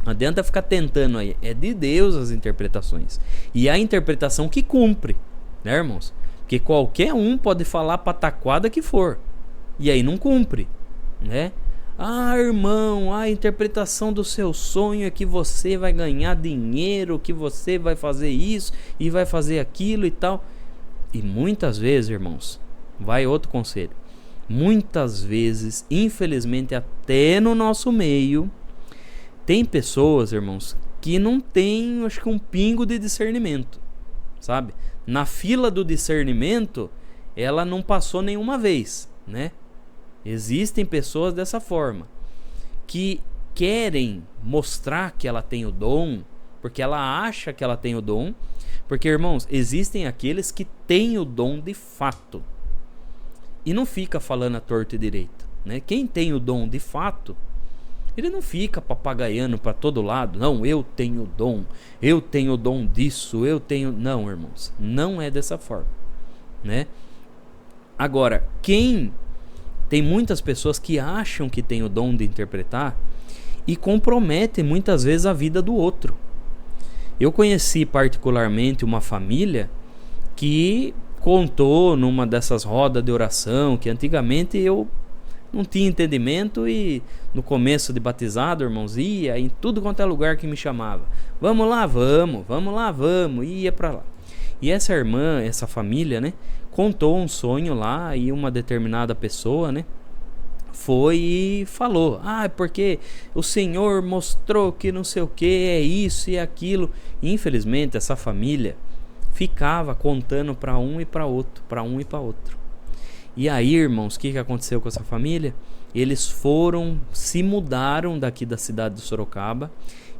não adianta ficar tentando aí, é de Deus as interpretações, e a interpretação que cumpre, né, irmãos? Porque qualquer um pode falar a pataquada que for, e aí não cumpre, né? Irmão, a interpretação do seu sonho é que você vai ganhar dinheiro, que você vai fazer isso e vai fazer aquilo e tal. E muitas vezes, irmãos, vai outro conselho. Muitas vezes, infelizmente, até no nosso meio, tem pessoas, irmãos, que não tem, acho que um pingo de discernimento, sabe? Na fila do discernimento, ela não passou nenhuma vez, né? Existem pessoas dessa forma, que querem mostrar que ela tem o dom, porque ela acha que ela tem o dom, porque, irmãos, existem aqueles que têm o dom de fato, e não fica falando a torto e direito, né? Quem tem o dom de fato, ele não fica papagaiando para todo lado, não, eu tenho o dom disso, eu tenho... Não, irmãos, não é dessa forma, né? Agora, tem muitas pessoas que acham que tem o dom de interpretar e comprometem muitas vezes a vida do outro. Eu conheci particularmente uma família que contou numa dessas rodas de oração, que antigamente eu não tinha entendimento, e no começo de batizado, irmãos, ia em tudo quanto é lugar que me chamava. Vamos lá, vamos, e ia para lá. E essa irmã, essa família, né, contou um sonho lá, e uma determinada pessoa, né, foi e falou: porque o Senhor mostrou que não sei o que, é isso e aquilo. E, infelizmente, essa família ficava contando para um e para outro, E aí, irmãos, o que aconteceu com essa família? Eles se mudaram daqui da cidade de Sorocaba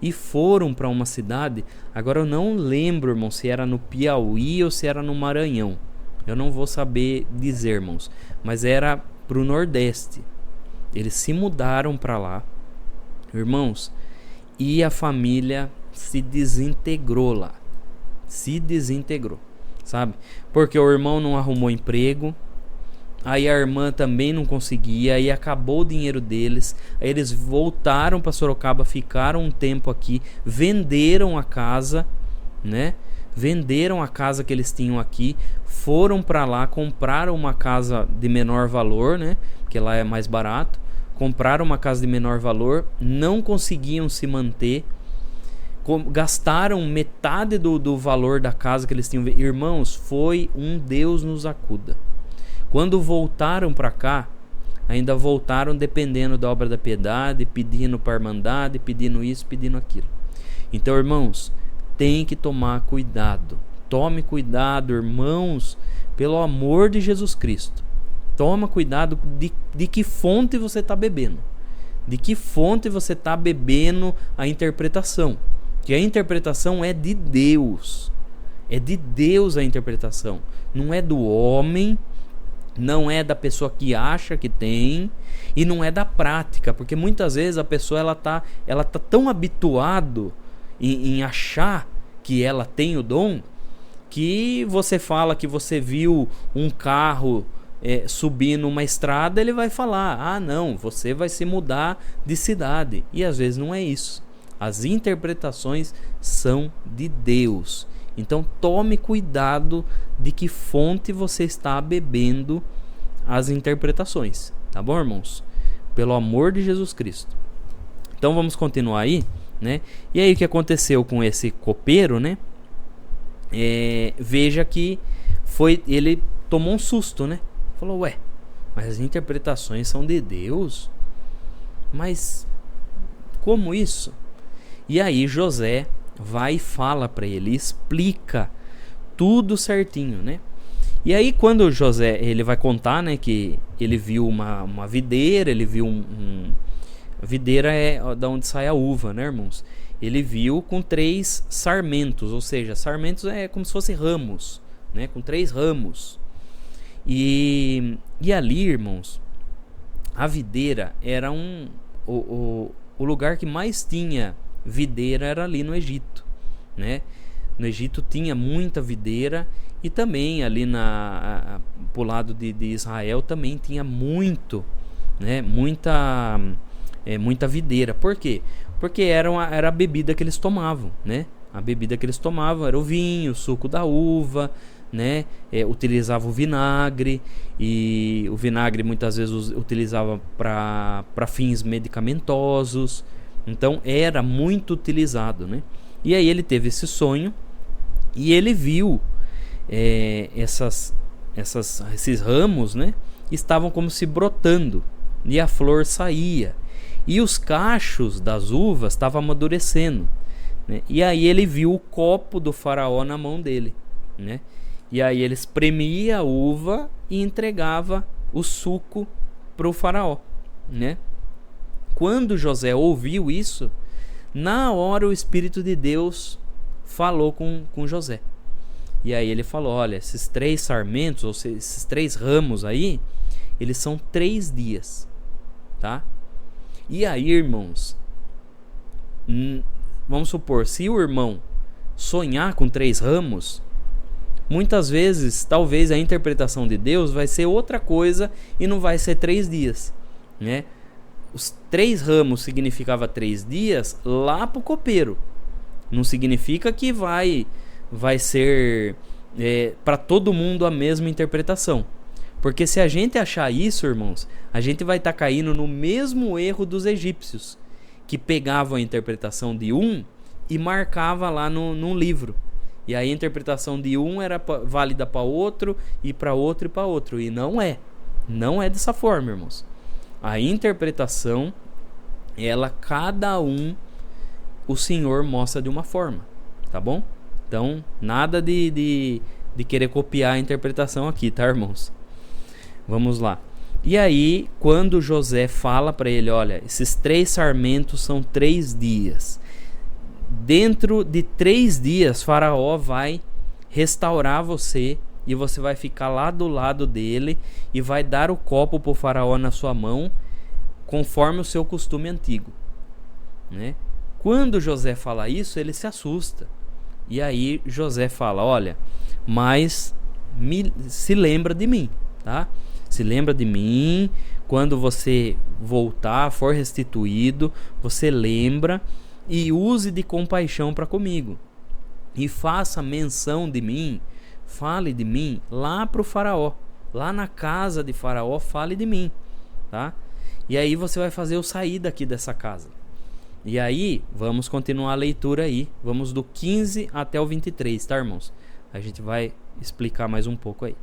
e foram para uma cidade, agora eu não lembro, irmão, se era no Piauí ou se era no Maranhão. Eu não vou saber dizer, irmãos, mas era pro Nordeste. Eles se mudaram para lá, irmãos, e a família se desintegrou lá. Sabe? Porque o irmão não arrumou emprego, aí a irmã também não conseguia, aí acabou o dinheiro deles, aí eles voltaram para Sorocaba, ficaram um tempo aqui, venderam a casa, né? Venderam a casa que eles tinham aqui, foram para lá, compraram uma casa de menor valor, né? Porque lá é mais barato. Compraram uma casa de menor valor, não conseguiam se manter, gastaram metade do valor da casa que eles tinham. Irmãos, foi um Deus nos acuda. Quando voltaram para cá, ainda voltaram dependendo da obra da piedade, pedindo para a irmandade, pedindo isso, pedindo aquilo. Então, irmãos, tem que tomar cuidado. Tome cuidado, irmãos, pelo amor de Jesus Cristo. Toma cuidado de que fonte você está bebendo. De que fonte você está bebendo a interpretação. Que a interpretação é de Deus. É de Deus a interpretação. Não é do homem, não é da pessoa que acha que tem, e não é da prática. Porque muitas vezes a pessoa ela tá tão habituado em achar que ela tem o dom, que você fala que você viu um carro subir numa estrada, ele vai falar: não, você vai se mudar de cidade. E às vezes não é isso. As interpretações são de Deus. Então tome cuidado de que fonte você está bebendo as interpretações, tá bom, irmãos? Pelo amor de Jesus Cristo. Então vamos continuar aí, né? E aí o que aconteceu com esse copeiro, né? Veja que ele tomou um susto, né? Falou: mas as interpretações são de Deus? Mas como isso? E aí José vai e fala para ele, explica tudo certinho, né? E aí quando José, ele vai contar, né, que ele viu uma videira, ele viu videira é da onde sai a uva, né, irmãos? ele viu com 3 sarmentos, ou seja, sarmentos é como se fossem ramos, né? Com 3 ramos. E ali, irmãos, a videira era o lugar que mais tinha videira era ali no Egito, né? No Egito tinha muita videira, e também ali pro lado de Israel também tinha muito, né? Muita videira. Por quê? Porque era a bebida que eles tomavam, né? A bebida que eles tomavam era o vinho, o suco da uva, né? Utilizava o vinagre, e o vinagre muitas vezes utilizava para fins medicamentosos. Então era muito utilizado, né? E aí ele teve esse sonho e ele viu esses ramos, né? Estavam como se brotando, e a flor saía, e os cachos das uvas estavam amadurecendo, né? E aí ele viu o copo do faraó na mão dele, né? E aí ele espremia a uva e entregava o suco para o faraó, né? Quando José ouviu isso, na hora o Espírito de Deus falou com José. E aí ele falou: olha, esses 3 sarmentos, ou esses 3 ramos aí, eles são 3 dias, tá? E aí, irmãos, vamos supor, se o irmão sonhar com 3 ramos, muitas vezes, talvez a interpretação de Deus vai ser outra coisa e não vai ser 3 dias, né? Os 3 ramos significava 3 dias lá pro copeiro. Não significa que vai ser para todo mundo a mesma interpretação. Porque se a gente achar isso, irmãos, a gente vai estar caindo no mesmo erro dos egípcios, que pegavam a interpretação de um e marcava lá num livro. E aí a interpretação de um era válida para outro, e para outro, e para outro. E não é dessa forma, irmãos. A interpretação, cada um, o Senhor mostra de uma forma, tá bom? Então, nada de querer copiar a interpretação aqui, tá, irmãos? Vamos lá. E aí, quando José fala para ele: olha, esses 3 sarmentos são 3 dias. Dentro de 3 dias, Faraó vai restaurar você, e você vai ficar lá do lado dele e vai dar o copo para o faraó na sua mão, conforme o seu costume antigo, né? Quando José fala isso, ele se assusta. E aí José fala: olha, mas se lembra de mim, tá? Se lembra de mim, quando você voltar, for restituído, você lembra e use de compaixão para comigo. E faça menção de mim, fale de mim lá para o faraó, lá na casa de faraó, fale de mim, tá? E aí você vai fazer eu sair daqui dessa casa. E aí, vamos continuar a leitura aí. Vamos do 15 até o 23, tá, irmãos? A gente vai explicar mais um pouco aí.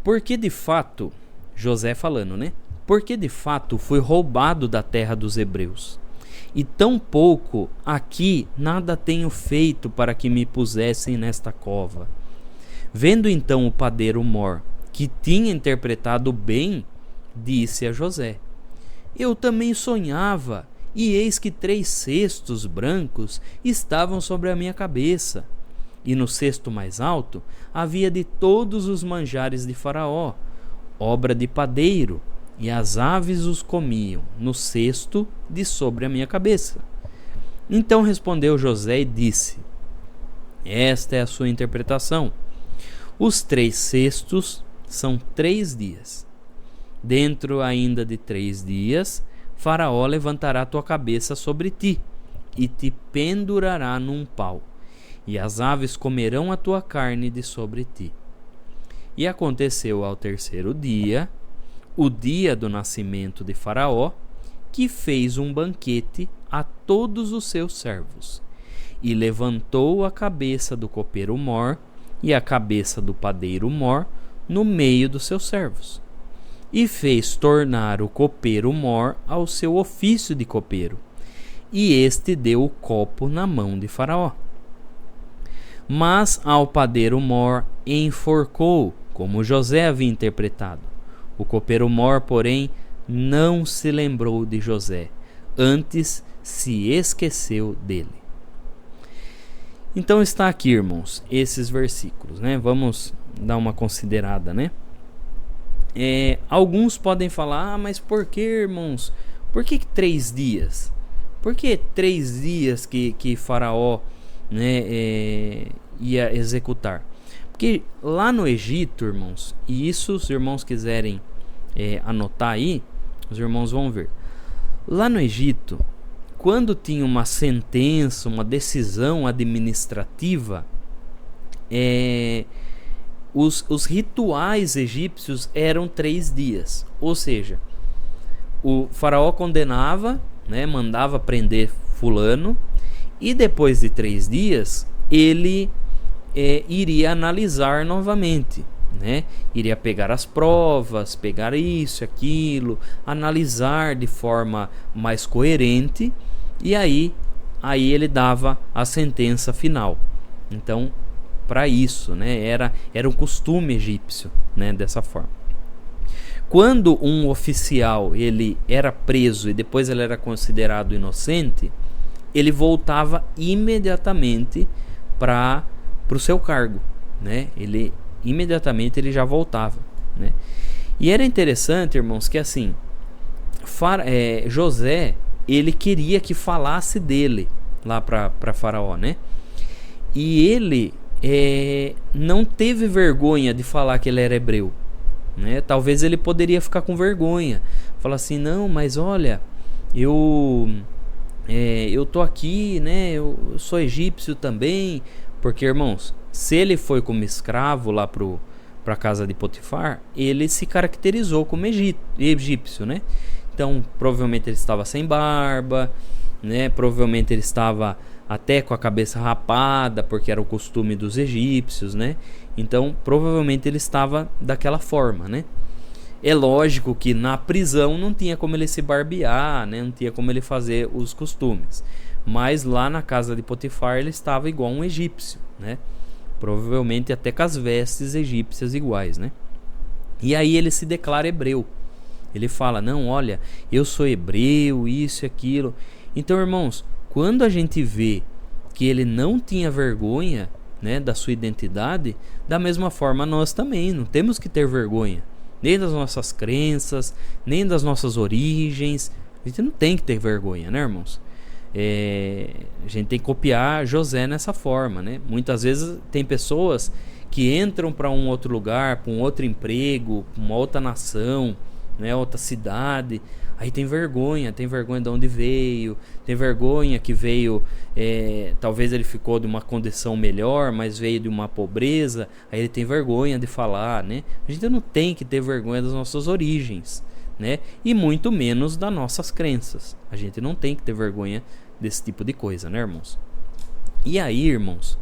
Porque de fato, José falando, né? Porque de fato fui roubado da terra dos hebreus, e tampouco aqui nada tenho feito para que me pusessem nesta cova. Vendo então o padeiro Mor, que tinha interpretado bem, disse a José: eu também sonhava, e eis que 3 cestos brancos estavam sobre a minha cabeça, e no cesto mais alto havia de todos os manjares de Faraó, obra de padeiro, e as aves os comiam no cesto de sobre a minha cabeça. Então respondeu José e disse: esta é a sua interpretação. Os 3 cestos são 3 dias. Dentro ainda de 3 dias, Faraó levantará tua cabeça sobre ti, e te pendurará num pau, e as aves comerão a tua carne de sobre ti. E aconteceu ao 3º dia, o dia do nascimento de Faraó, que fez um banquete a todos os seus servos, e levantou a cabeça do copeiro Mor e a cabeça do padeiro Mor no meio dos seus servos, e fez tornar o copeiro Mor ao seu ofício de copeiro, e este deu o copo na mão de Faraó. Mas ao padeiro Mor enforcou, como José havia interpretado. O copeiro Mor, porém, não se lembrou de José, antes se esqueceu dele. Então está aqui, irmãos, esses versículos, né? Vamos dar uma considerada, né? Alguns podem falar, mas por que, irmãos? Por que 3 dias? Por que 3 dias que Faraó, né, ia executar? Porque lá no Egito, irmãos, e isso os irmãos quiserem anotar aí, os irmãos vão ver. Lá no Egito, quando tinha uma sentença, uma decisão administrativa, os rituais egípcios eram 3 dias. Ou seja, o faraó condenava, né, mandava prender fulano, e depois de 3 dias ele iria analisar novamente, né? Iria pegar as provas, pegar isso, aquilo, analisar de forma mais coerente, e aí ele dava a sentença final. Então, para isso, né, era um costume egípcio, né, dessa forma. Quando um oficial ele era preso e depois ele era considerado inocente, ele voltava imediatamente para o seu cargo, né? Imediatamente ele já voltava, né? E era interessante, irmãos, que assim, José, ele queria que falasse dele lá para Faraó, né? E ele não teve vergonha de falar que ele era hebreu, né? Talvez ele poderia ficar com vergonha, falar assim, não, mas olha, eu tô aqui, né? Eu sou egípcio também, porque, irmãos, se ele foi como escravo lá para a casa de Potifar, ele se caracterizou como egípcio, né? Então, provavelmente ele estava sem barba, né? Provavelmente ele estava até com a cabeça rapada, porque era o costume dos egípcios, né? Então, provavelmente ele estava daquela forma, né? É lógico que na prisão não tinha como ele se barbear, né? Não tinha como ele fazer os costumes. Mas lá na casa de Potifar ele estava igual um egípcio, né? Provavelmente até com as vestes egípcias iguais, né? E aí ele se declara hebreu. Ele fala, não, olha, eu sou hebreu, isso e aquilo. Então, irmãos, quando a gente vê que ele não tinha vergonha, né, da sua identidade, da mesma forma nós também não temos que ter vergonha, nem das nossas crenças, nem das nossas origens. A gente não tem que ter vergonha, né, irmãos? A gente tem que copiar José nessa forma, né? Muitas vezes tem pessoas que entram para um outro lugar, para um outro emprego, uma outra nação, né, outra cidade, aí tem vergonha de onde veio, tem vergonha que veio, talvez ele ficou de uma condição melhor, mas veio de uma pobreza, aí ele tem vergonha de falar, né? A gente não tem que ter vergonha das nossas origens, né? E muito menos das nossas crenças. A gente não tem que ter vergonha desse tipo de coisa, né, irmãos? E aí, irmãos,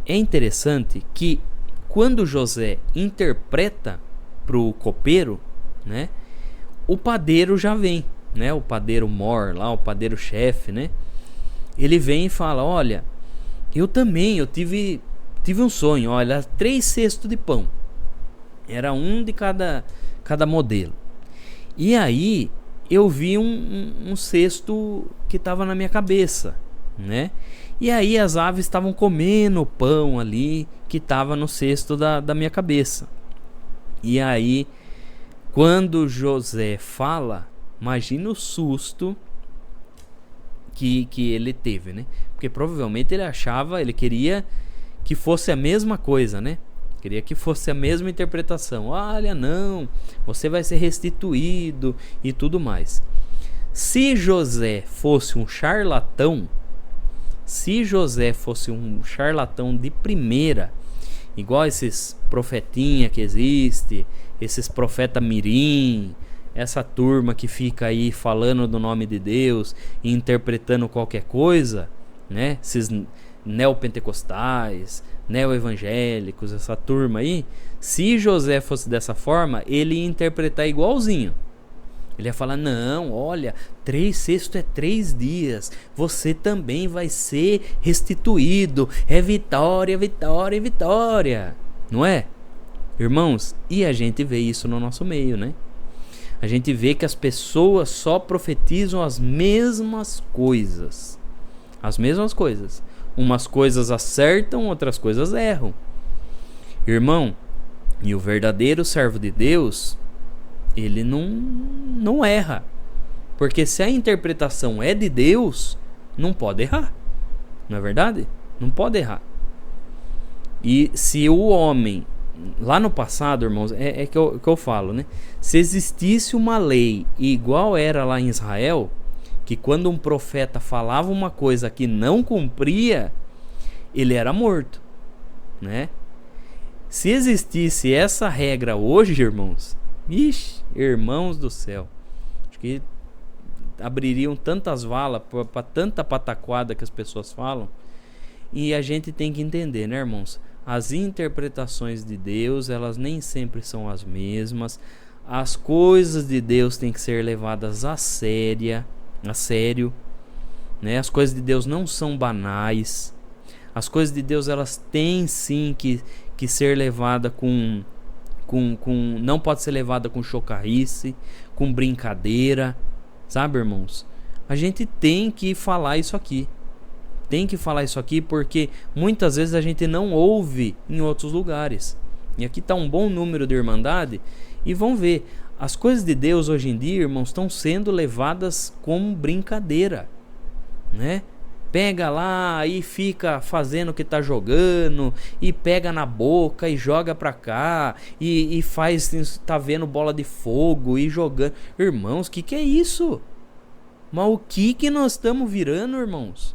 é interessante que quando José interpreta para o copeiro, né, o padeiro já vem, né, o padeiro mor lá, o padeiro chefe, né, ele vem e fala, olha, eu tive um sonho, olha, 3 cestos de pão, era um de cada modelo, e aí eu vi um cesto que estava na minha cabeça, né, e aí as aves estavam comendo o pão ali que estava no cesto da minha cabeça. E aí, quando José fala, imagina o susto que ele teve, né? Porque provavelmente ele queria que fosse a mesma coisa, né? Queria que fosse a mesma interpretação. Olha, não, você vai ser restituído e tudo mais. Se José fosse um charlatão, de primeira, igual esses profetinha que existe, esses profeta mirim, essa turma que fica aí falando do nome de Deus e interpretando qualquer coisa, né? Esses neopentecostais, neoevangélicos, essa turma aí, se José fosse dessa forma, ele ia interpretar igualzinho. Ele ia falar, não, olha, 3 cestos é 3 dias, você também vai ser restituído, é vitória, vitória, vitória, não é? Irmãos, e a gente vê isso no nosso meio, né? A gente vê que as pessoas só profetizam as mesmas coisas. As mesmas coisas. Umas coisas acertam, outras coisas erram. Irmão, e o verdadeiro servo de Deus, ele não erra. Porque se a interpretação é de Deus, não pode errar. Não é verdade? Não pode errar. E se o homem, lá no passado, irmãos, que eu falo, né? Se existisse uma lei igual era lá em Israel, que quando um profeta falava uma coisa que não cumpria, ele era morto, né? Se existisse essa regra hoje, irmãos, irmãos do céu, acho que abririam tantas valas para tanta pataquada que as pessoas falam. E a gente tem que entender, né, irmãos? As interpretações de Deus, elas nem sempre são as mesmas. As coisas de Deus têm que ser levadas a sério, né? As coisas de Deus não são banais. As coisas de Deus, elas têm sim que ser levada não pode ser levada com chocarrice, com brincadeira, sabe, irmãos? A gente tem que falar isso aqui. Tem que falar isso aqui porque muitas vezes a gente não ouve em outros lugares. E aqui está um bom número de irmandade. E vão ver, as coisas de Deus hoje em dia, irmãos, estão sendo levadas como brincadeira, né? Pega lá e fica fazendo o que está jogando, e pega na boca e joga para cá, e faz, tá vendo bola de fogo e jogando. Irmãos, que é isso? Mas o que nós estamos virando, irmãos?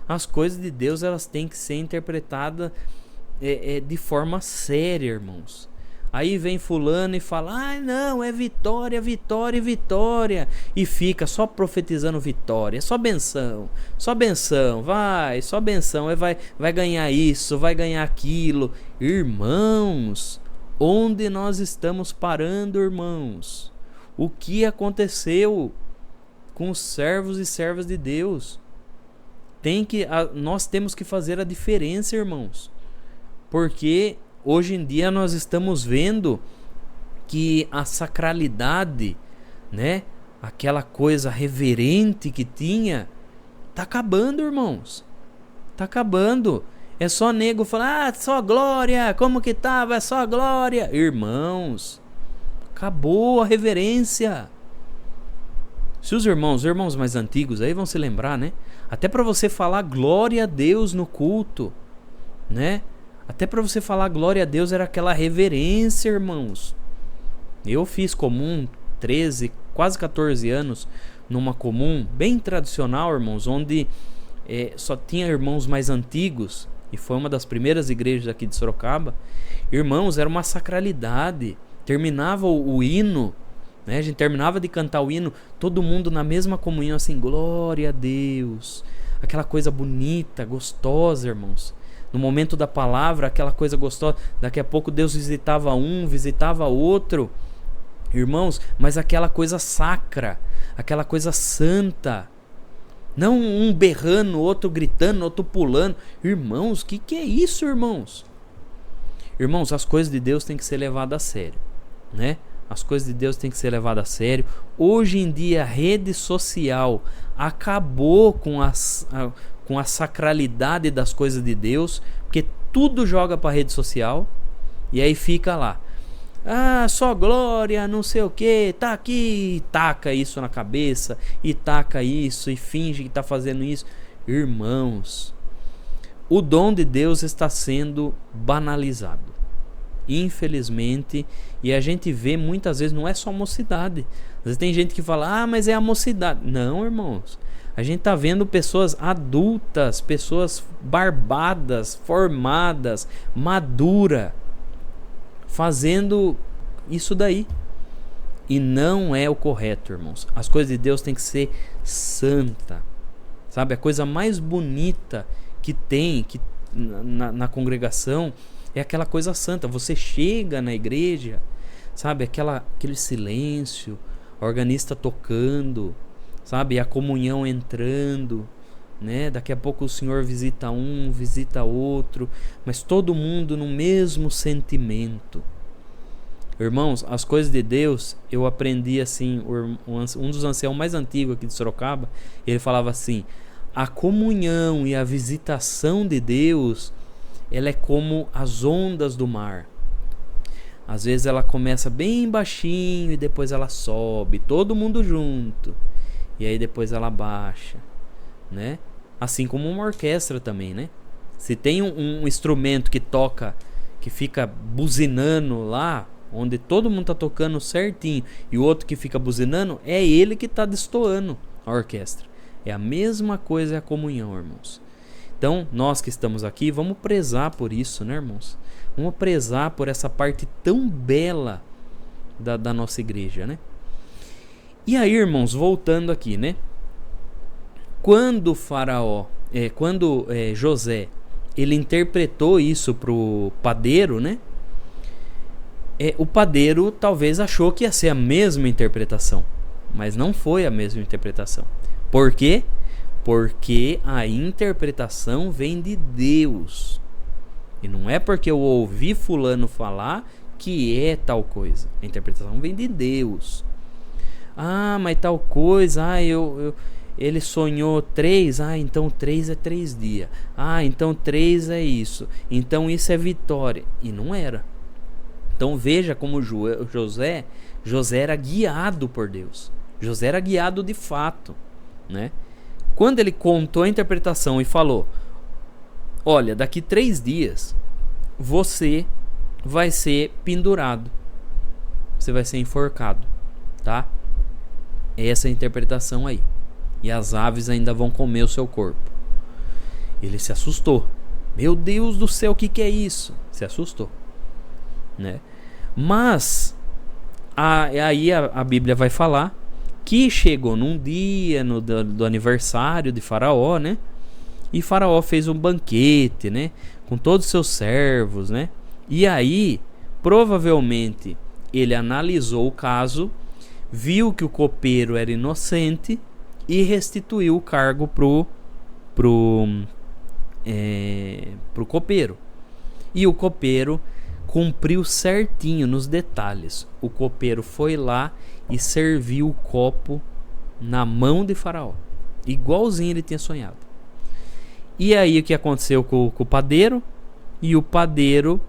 As coisas de Deus, elas têm que ser interpretadas de forma séria, irmãos. Aí vem fulano e fala, não, é vitória, vitória, vitória. E fica só profetizando vitória, só benção, só benção, vai ganhar isso, vai ganhar aquilo. Irmãos, onde nós estamos parando, irmãos? O que aconteceu com os servos e servas de Deus? Nós temos que fazer a diferença, irmãos, porque hoje em dia nós estamos vendo que a sacralidade, né, aquela coisa reverente que tinha, tá acabando, irmãos, tá acabando. É só nego falar, só glória, como que tava, é só glória. Irmãos, acabou a reverência. Se os irmãos mais antigos aí vão se lembrar, né? Até para você falar glória a Deus no culto, né? Até para você falar glória a Deus era aquela reverência, irmãos. Eu fiz comum 13, quase 14 anos numa comum bem tradicional, irmãos, onde só tinha irmãos mais antigos, e foi uma das primeiras igrejas aqui de Sorocaba. Irmãos, era uma sacralidade. Terminava o hino, né? A gente terminava de cantar o hino, todo mundo na mesma comunhão, assim, glória a Deus. Aquela coisa bonita, gostosa, irmãos. No momento da palavra, aquela coisa gostosa. Daqui a pouco Deus visitava um, visitava outro, irmãos, mas aquela coisa sacra, aquela coisa santa. Não um berrando, outro gritando, outro pulando. Irmãos, que é isso, irmãos? Irmãos, as coisas de Deus têm que ser levadas a sério, né? As coisas de Deus têm que ser levadas a sério. Hoje em dia a rede social acabou com a sacralidade das coisas de Deus, porque tudo joga para a rede social e aí fica lá. Só glória, não sei o que, tá aqui, e taca isso na cabeça, e taca isso, e finge que tá fazendo isso. Irmãos, o dom de Deus está sendo banalizado, infelizmente, e a gente vê muitas vezes, não é só mocidade. Às vezes tem gente que fala, mas é a mocidade. Não, irmãos, a gente tá vendo pessoas adultas, pessoas barbadas, formadas, maduras, fazendo isso daí. E não é o correto, irmãos. As coisas de Deus têm que ser santa, sabe? A coisa mais bonita que tem na congregação é aquela coisa santa. Você chega na igreja, sabe? Aquele silêncio, o organista tocando, sabe? A comunhão entrando, né? Daqui a pouco o Senhor visita um, visita outro, mas todo mundo no mesmo sentimento. Irmãos, as coisas de Deus, eu aprendi assim, um dos anciãos mais antigos aqui de Sorocaba, ele falava assim: a comunhão e a visitação de Deus, ela é como as ondas do mar. Às vezes ela começa bem baixinho e depois ela sobe, todo mundo junto, e aí depois ela baixa, né? Assim como uma orquestra também, né? Se tem um instrumento que toca, que fica buzinando lá, onde todo mundo tá tocando certinho, e o outro que fica buzinando, é ele que tá destoando a orquestra. É a mesma coisa, é a comunhão, irmãos. Então, nós que estamos aqui, vamos prezar por isso, né, irmãos? Vamos prezar por essa parte tão bela da nossa igreja, né? E aí, irmãos, voltando aqui, né? Quando José, ele interpretou isso pro padeiro, né? O padeiro talvez achou que ia ser a mesma interpretação, mas não foi a mesma interpretação. Por quê? Porque a interpretação vem de Deus. E não é porque eu ouvi fulano falar que é tal coisa. A interpretação vem de Deus. Ah, mas tal coisa, ele sonhou 3, então 3 é 3 dias. Então 3 é isso. Então isso é vitória. E não era. Então veja como José era guiado por Deus. José era guiado de fato, né? Quando ele contou a interpretação e falou: olha, daqui 3 dias você vai ser pendurado, você vai ser enforcado, tá? Essa é a interpretação aí. E as aves ainda vão comer o seu corpo. Ele se assustou. Meu Deus do céu, o que é isso? Se assustou, né? Mas aí a Bíblia vai falar que chegou num dia do aniversário de Faraó, né? E Faraó fez um banquete, né? Com todos os seus servos, né? E aí, provavelmente, ele analisou o caso, viu que o copeiro era inocente e restituiu o cargo pro copeiro. E o copeiro cumpriu certinho nos detalhes. O copeiro foi lá e serviu o copo na mão de Faraó, igualzinho ele tinha sonhado. E aí o que aconteceu com o padeiro? E o padeiro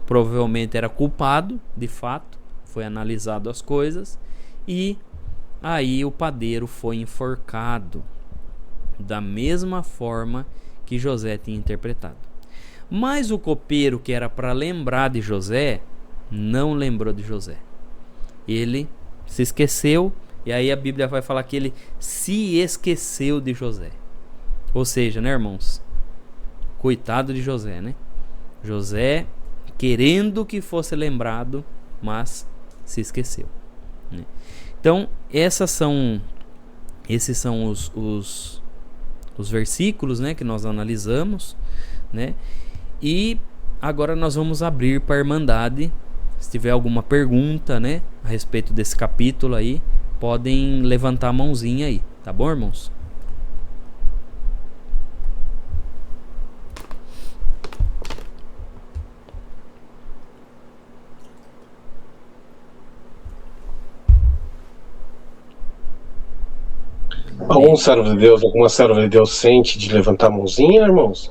provavelmente era culpado, de fato, foi analisado as coisas, e aí o padeiro foi enforcado da mesma forma que José tinha interpretado. Mas o copeiro, que era para lembrar de José, não lembrou de José. Ele se esqueceu, e aí a Bíblia vai falar que ele se esqueceu de José. Ou seja, né, irmãos? Coitado de José, né? José querendo que fosse lembrado, mas se esqueceu, né? Então, esses são os versículos, né, que nós analisamos, né? E agora nós vamos abrir para a Irmandade. Se tiver alguma pergunta, né, a respeito desse capítulo aí, podem levantar a mãozinha aí, tá bom, irmãos? Algum servo de Deus, alguma serva de Deus sente de levantar a mãozinha, irmãos?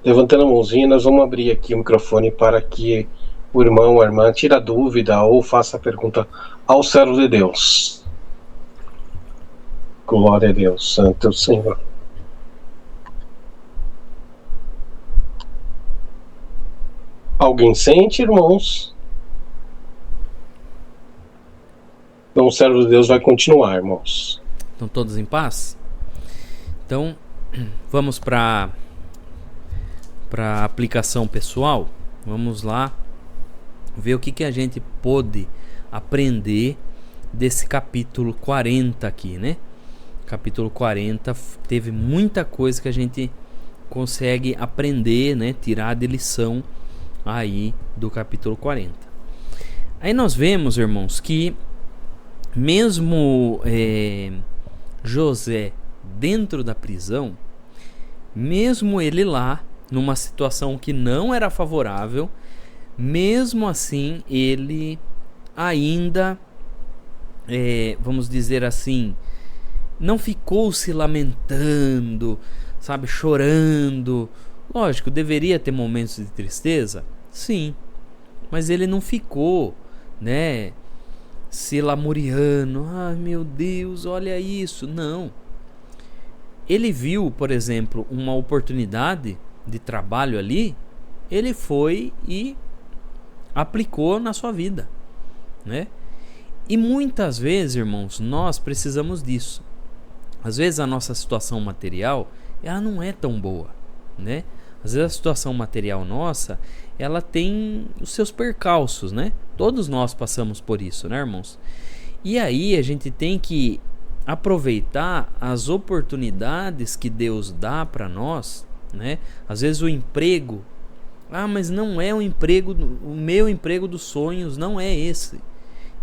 Levantando a mãozinha, nós vamos abrir aqui o microfone para que o irmão ou a irmã tire a dúvida ou faça a pergunta ao servo de Deus. Glória a Deus, Santo Senhor. Alguém sente, irmãos? Então o servo de Deus vai continuar, irmãos. Estão todos em paz? Então, vamos para a aplicação pessoal. Vamos lá ver o que a gente pôde aprender desse capítulo 40 aqui, né? Capítulo 40 teve muita coisa que a gente consegue aprender, né? Tirar de lição aí do capítulo 40. Aí nós vemos, irmãos, que mesmo José dentro da prisão, mesmo ele lá numa situação que não era favorável, mesmo assim ele ainda, vamos dizer assim, não ficou se lamentando, sabe, chorando. Lógico, deveria ter momentos de tristeza, sim, mas ele não ficou, né, se lamuriando. Ai, meu Deus, olha isso. Não. Ele viu, por exemplo, uma oportunidade de trabalho ali, ele foi e aplicou na sua vida, né? E muitas vezes, irmãos, nós precisamos disso. Às vezes a nossa situação material, ela não é tão boa, né? Às vezes a situação material nossa, ela tem os seus percalços, né? Todos nós passamos por isso, né, irmãos? E aí a gente tem que aproveitar as oportunidades que Deus dá para nós, né? Às vezes o emprego, mas não é o emprego, o meu emprego dos sonhos não é esse.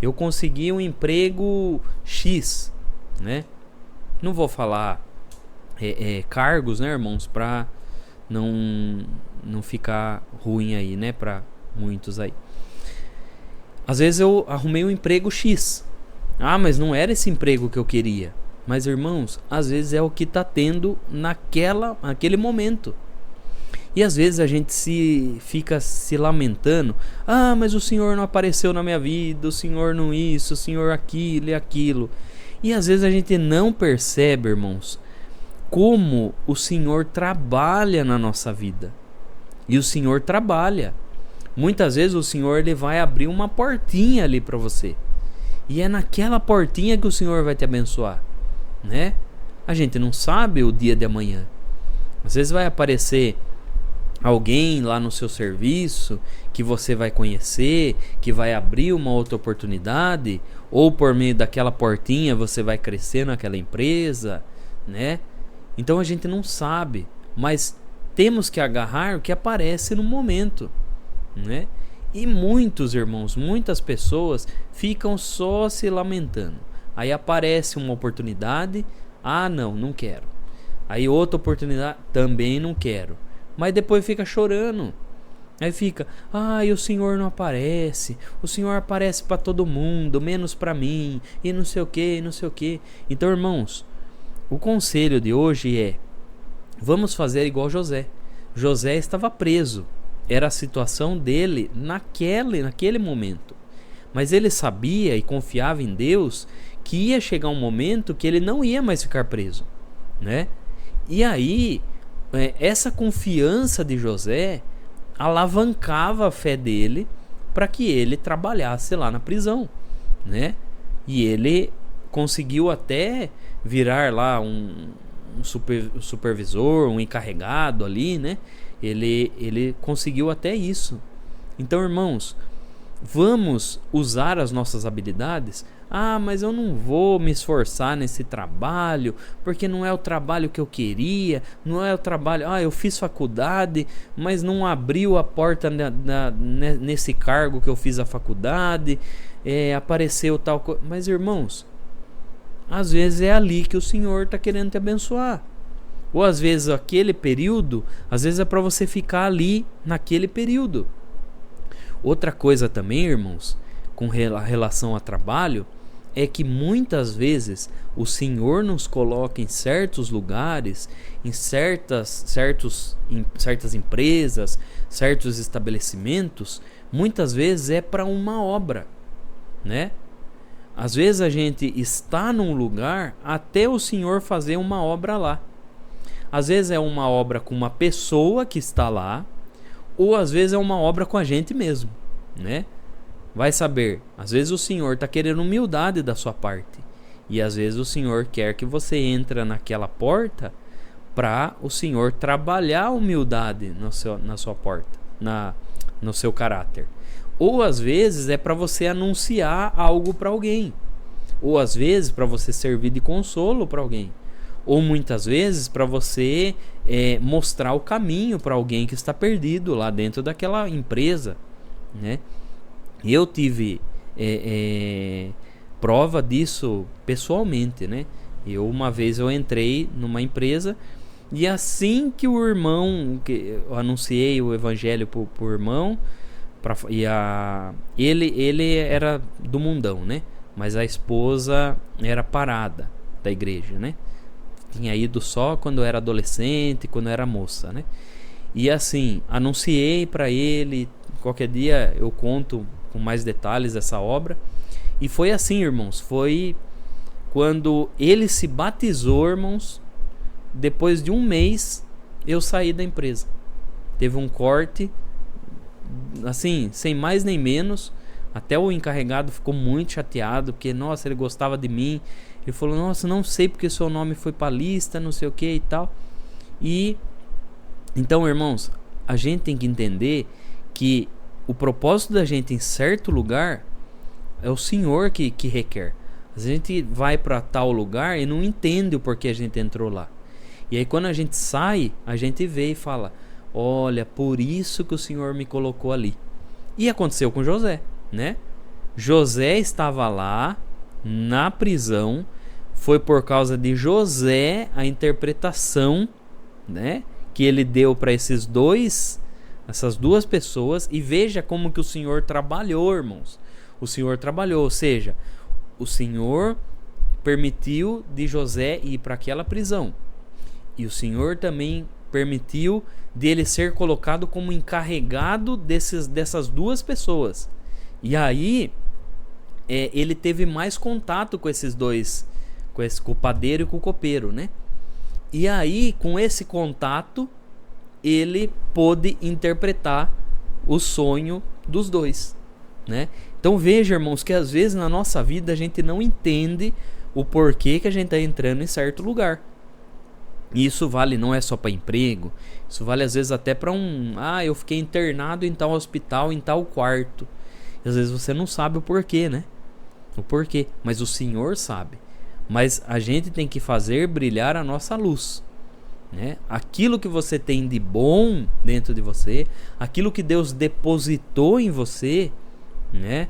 Eu consegui um emprego X, né? Não vou falar cargos, né, irmãos, para não ficar ruim aí, né, para muitos aí. Às vezes eu arrumei um emprego X. Mas não era esse emprego que eu queria. Mas, irmãos, às vezes é o que está tendo naquele momento. E às vezes a gente fica se lamentando. Mas o Senhor não apareceu na minha vida, o Senhor não isso, o Senhor aquilo e aquilo. E às vezes a gente não percebe, irmãos, como o Senhor trabalha na nossa vida. E o Senhor trabalha. Muitas vezes o Senhor ele vai abrir uma portinha ali para você. E é naquela portinha que o Senhor vai te abençoar, né? A gente não sabe o dia de amanhã. Às vezes vai aparecer alguém lá no seu serviço que você vai conhecer, que vai abrir uma outra oportunidade, ou por meio daquela portinha você vai crescer naquela empresa, né? Então a gente não sabe, mas temos que agarrar o que aparece no momento, né? E muitos irmãos, muitas pessoas ficam só se lamentando. Aí aparece uma oportunidade, não quero. Aí outra oportunidade, também não quero. Mas depois fica chorando. Aí fica, o Senhor não aparece. O Senhor aparece para todo mundo, menos para mim. E não sei o que, não sei o que. Então, irmãos, o conselho de hoje é: vamos fazer igual José. José estava preso. Era a situação dele naquele momento. Mas ele sabia e confiava em Deus que ia chegar um momento que ele não ia mais ficar preso, né? E aí, essa confiança de José alavancava a fé dele para que ele trabalhasse lá na prisão, né? E ele conseguiu até virar lá um supervisor, um encarregado ali, né? Ele conseguiu até isso. Então, irmãos, vamos usar as nossas habilidades. Mas eu não vou me esforçar nesse trabalho, porque não é o trabalho que eu queria, não é o trabalho... eu fiz faculdade, mas não abriu a porta nesse cargo que eu fiz a faculdade, apareceu tal coisa. Mas, irmãos, às vezes é ali que o Senhor está querendo te abençoar. Ou às vezes aquele período, às vezes é para você ficar ali naquele período. Outra coisa também, irmãos, com relação a trabalho, é que muitas vezes o Senhor nos coloca em certos lugares, em certas empresas, certos estabelecimentos, muitas vezes é para uma obra, né? Às vezes a gente está num lugar até o Senhor fazer uma obra lá. Às vezes é uma obra com uma pessoa que está lá, ou às vezes é uma obra com a gente mesmo, né? Vai saber, às vezes o Senhor está querendo humildade da sua parte, e às vezes o Senhor quer que você entre naquela porta para o Senhor trabalhar a humildade na sua porta, no seu caráter. Ou às vezes é para você anunciar algo para alguém, ou às vezes para você servir de consolo para alguém, ou muitas vezes para você mostrar o caminho para alguém que está perdido lá dentro daquela empresa, né? Eu tive prova disso pessoalmente, né? Uma vez eu entrei numa empresa e assim que o irmão, que eu anunciei o evangelho pro irmão, Ele era do mundão, né? Mas a esposa era parada da igreja, né? Tinha ido só quando era adolescente, quando era moça, né? E assim, anunciei para ele, qualquer dia eu conto com mais detalhes essa obra. E foi assim, irmãos, foi quando ele se batizou, irmãos, depois de um mês eu saí da empresa. Teve um corte, assim, sem mais nem menos. Até o encarregado ficou muito chateado, porque, nossa, ele gostava de mim. Ele falou, nossa, não sei porque seu nome foi pra lista, não sei o que e tal. E, então, irmãos, a gente tem que entender que o propósito da gente em certo lugar é o Senhor que requer. A gente vai para tal lugar e não entende o porquê a gente entrou lá. E aí quando a gente sai, a gente vê e fala, olha, por isso que o Senhor me colocou ali. E aconteceu com José, né? José estava lá na prisão, foi por causa de José a interpretação, né, que ele deu para essas duas pessoas. E veja como que o Senhor trabalhou, irmãos. O Senhor trabalhou, ou seja, o Senhor permitiu de José ir para aquela prisão. E o Senhor também permitiu dele ser colocado como encarregado dessas duas pessoas. E aí ele teve mais contato com esses dois, com o padeiro e com o copeiro, né? E aí, com esse contato, ele pôde interpretar o sonho dos dois, né? Então veja, irmãos, que às vezes na nossa vida a gente não entende o porquê que a gente está entrando em certo lugar. E isso vale, não é só para emprego, isso vale às vezes até para eu fiquei internado em tal hospital, em tal quarto. E às vezes você não sabe o porquê, né? O porquê, mas o Senhor sabe. Mas a gente tem que fazer brilhar a nossa luz, né? Aquilo que você tem de bom dentro de você, aquilo que Deus depositou em você, né?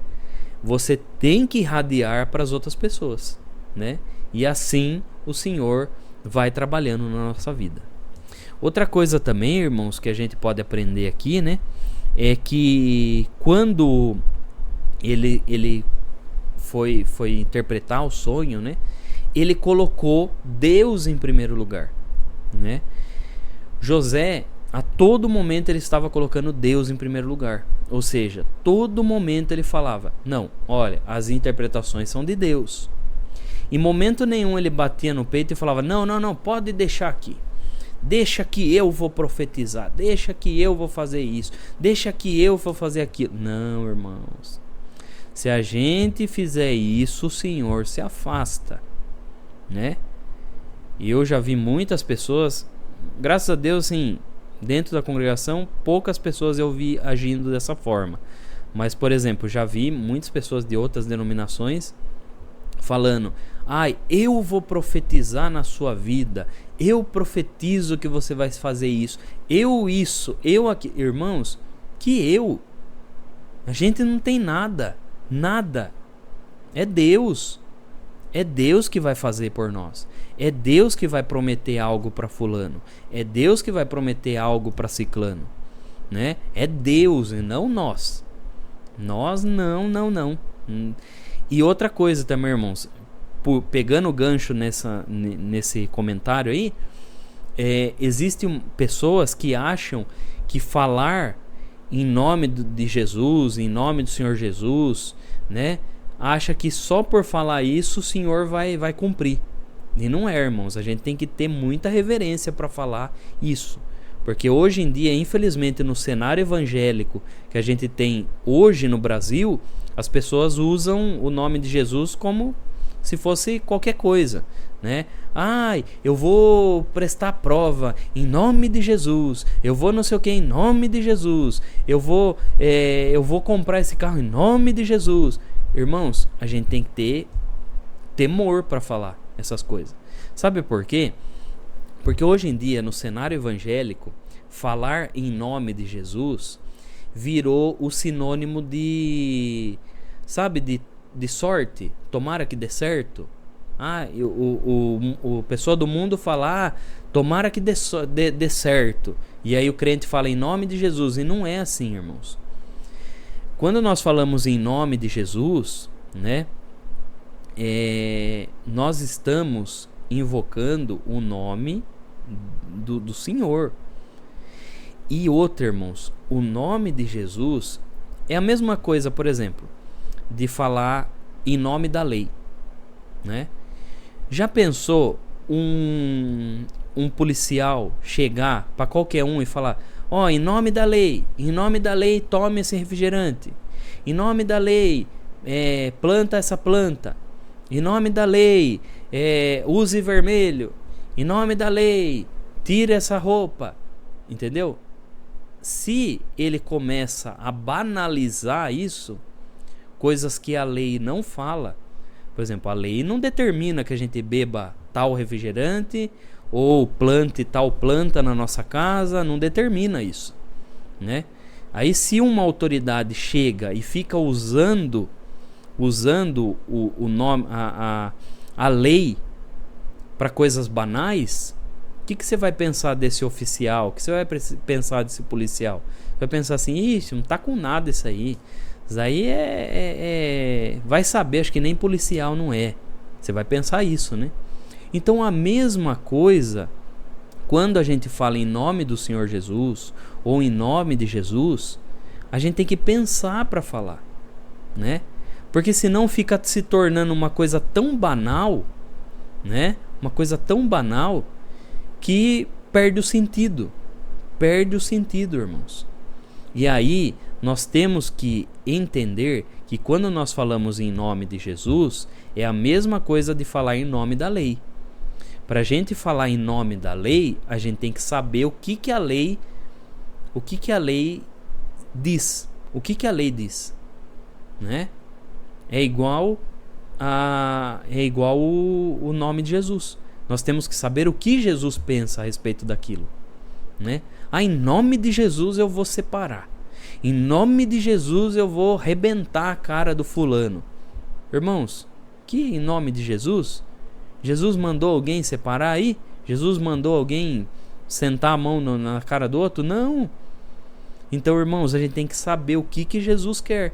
Você tem que irradiar para as outras pessoas, né? E assim o Senhor vai trabalhando na nossa vida. Outra coisa também, irmãos, que a gente pode aprender aqui, né? É que quando ele foi interpretar o sonho, né? Ele colocou Deus em primeiro lugar, né? José, a todo momento ele estava colocando Deus em primeiro lugar. Ou seja, todo momento ele falava, não, olha, as interpretações são de Deus. Em momento nenhum ele batia no peito e falava, não, pode deixar aqui. Deixa que eu vou profetizar, deixa que eu vou fazer isso, deixa que eu vou fazer aquilo. Não, irmãos. Se a gente fizer isso, o Senhor se afasta, né? E eu já vi muitas pessoas, graças a Deus, assim, dentro da congregação, poucas pessoas eu vi agindo dessa forma. Mas, por exemplo, já vi muitas pessoas de outras denominações falando, eu vou profetizar na sua vida, eu profetizo que você vai fazer isso, eu aqui. Irmãos, a gente não tem nada, é Deus que vai fazer por nós, é Deus que vai prometer algo para fulano, é Deus que vai prometer algo para ciclano, né? É Deus e não nós não. E outra coisa também, irmãos, pegando o gancho nesse comentário aí, existem pessoas que acham que falar em nome de Jesus, em nome do Senhor Jesus, né? Acha que só por falar isso o Senhor vai cumprir. E não é, irmãos. A gente tem que ter muita reverência para falar isso. Porque hoje em dia, infelizmente, no cenário evangélico que a gente tem hoje no Brasil, as pessoas usam o nome de Jesus como se fosse qualquer coisa, né? Eu vou prestar prova em nome de Jesus, eu vou não sei o que em nome de Jesus, eu vou comprar esse carro em nome de Jesus. Irmãos, a gente tem que ter temor para falar essas coisas. Sabe por quê? Porque hoje em dia, no cenário evangélico, falar em nome de Jesus virou o sinônimo de sorte. Tomara que dê certo. O pessoal do mundo fala, tomara que dê certo. E aí o crente fala em nome de Jesus. E não é assim, irmãos. Quando nós falamos em nome de Jesus, né, nós estamos invocando o nome do Senhor. E outro, irmãos, o nome de Jesus é a mesma coisa, por exemplo, de falar em nome da lei, né? Já pensou um policial chegar para qualquer um e falar: ó, em nome da lei, tome esse refrigerante, em nome da lei, planta essa planta, em nome da lei, use vermelho, em nome da lei, tire essa roupa, entendeu? Se ele começa a banalizar isso, coisas que a lei não fala, por exemplo, a lei não determina que a gente beba tal refrigerante ou plante tal planta na nossa casa, não determina isso, né? Aí se uma autoridade chega e fica usando o nome, a lei para coisas banais, o que você vai pensar desse oficial? O que você vai pensar desse policial? Você vai pensar assim: ixi, não tá com nada isso aí. Isso aí vai saber, acho que nem policial não é. Você vai pensar isso, né? Então a mesma coisa, quando a gente fala em nome do Senhor Jesus ou em nome de Jesus, a gente tem que pensar para falar, né? Porque senão fica se tornando uma coisa tão banal, né? Uma coisa tão banal que perde o sentido. Perde o sentido, irmãos. E aí nós temos que entender que quando nós falamos em nome de Jesus, é a mesma coisa de falar em nome da lei. Para a gente falar em nome da lei, a gente tem que saber o que a lei diz. O que a lei diz, né? É igual o nome de Jesus. Nós temos que saber o que Jesus pensa a respeito daquilo, né? Em nome de Jesus eu vou separar. Em nome de Jesus eu vou arrebentar a cara do fulano. Irmãos, que em nome de Jesus? Jesus mandou alguém separar aí? Jesus mandou alguém sentar a mão na cara do outro? Não. Então, irmãos, a gente tem que saber o que Jesus quer.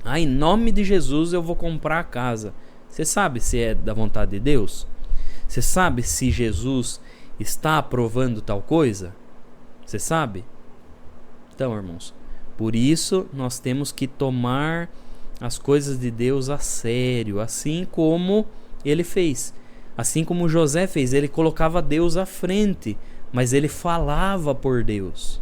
Em nome de Jesus eu vou comprar a casa. Você sabe se é da vontade de Deus? Você sabe se Jesus está aprovando tal coisa? Você sabe? Então, irmãos, por isso nós temos que tomar as coisas de Deus a sério, assim como ele fez. Assim como José fez, ele colocava Deus à frente, mas ele falava por Deus.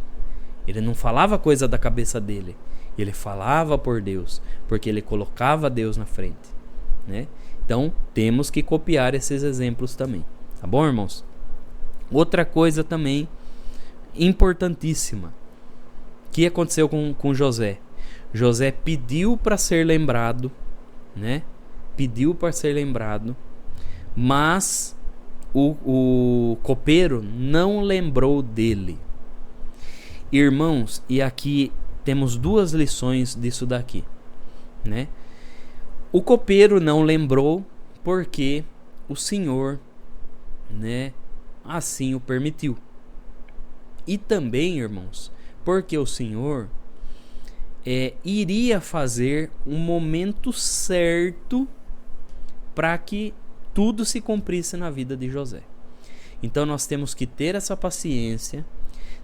Ele não falava coisa da cabeça dele, ele falava por Deus, porque ele colocava Deus na frente, né? Então, temos que copiar esses exemplos também. Tá bom, irmãos? Outra coisa também importantíssima que aconteceu com José. José pediu para ser lembrado, né? Pediu para ser lembrado, mas o copeiro não lembrou dele. Irmãos, e aqui temos duas lições disso daqui, né? O copeiro não lembrou porque o Senhor, né, assim o permitiu. E também, irmãos, porque o Senhor iria fazer um momento certo para que tudo se cumprisse na vida de José. Então nós temos que ter essa paciência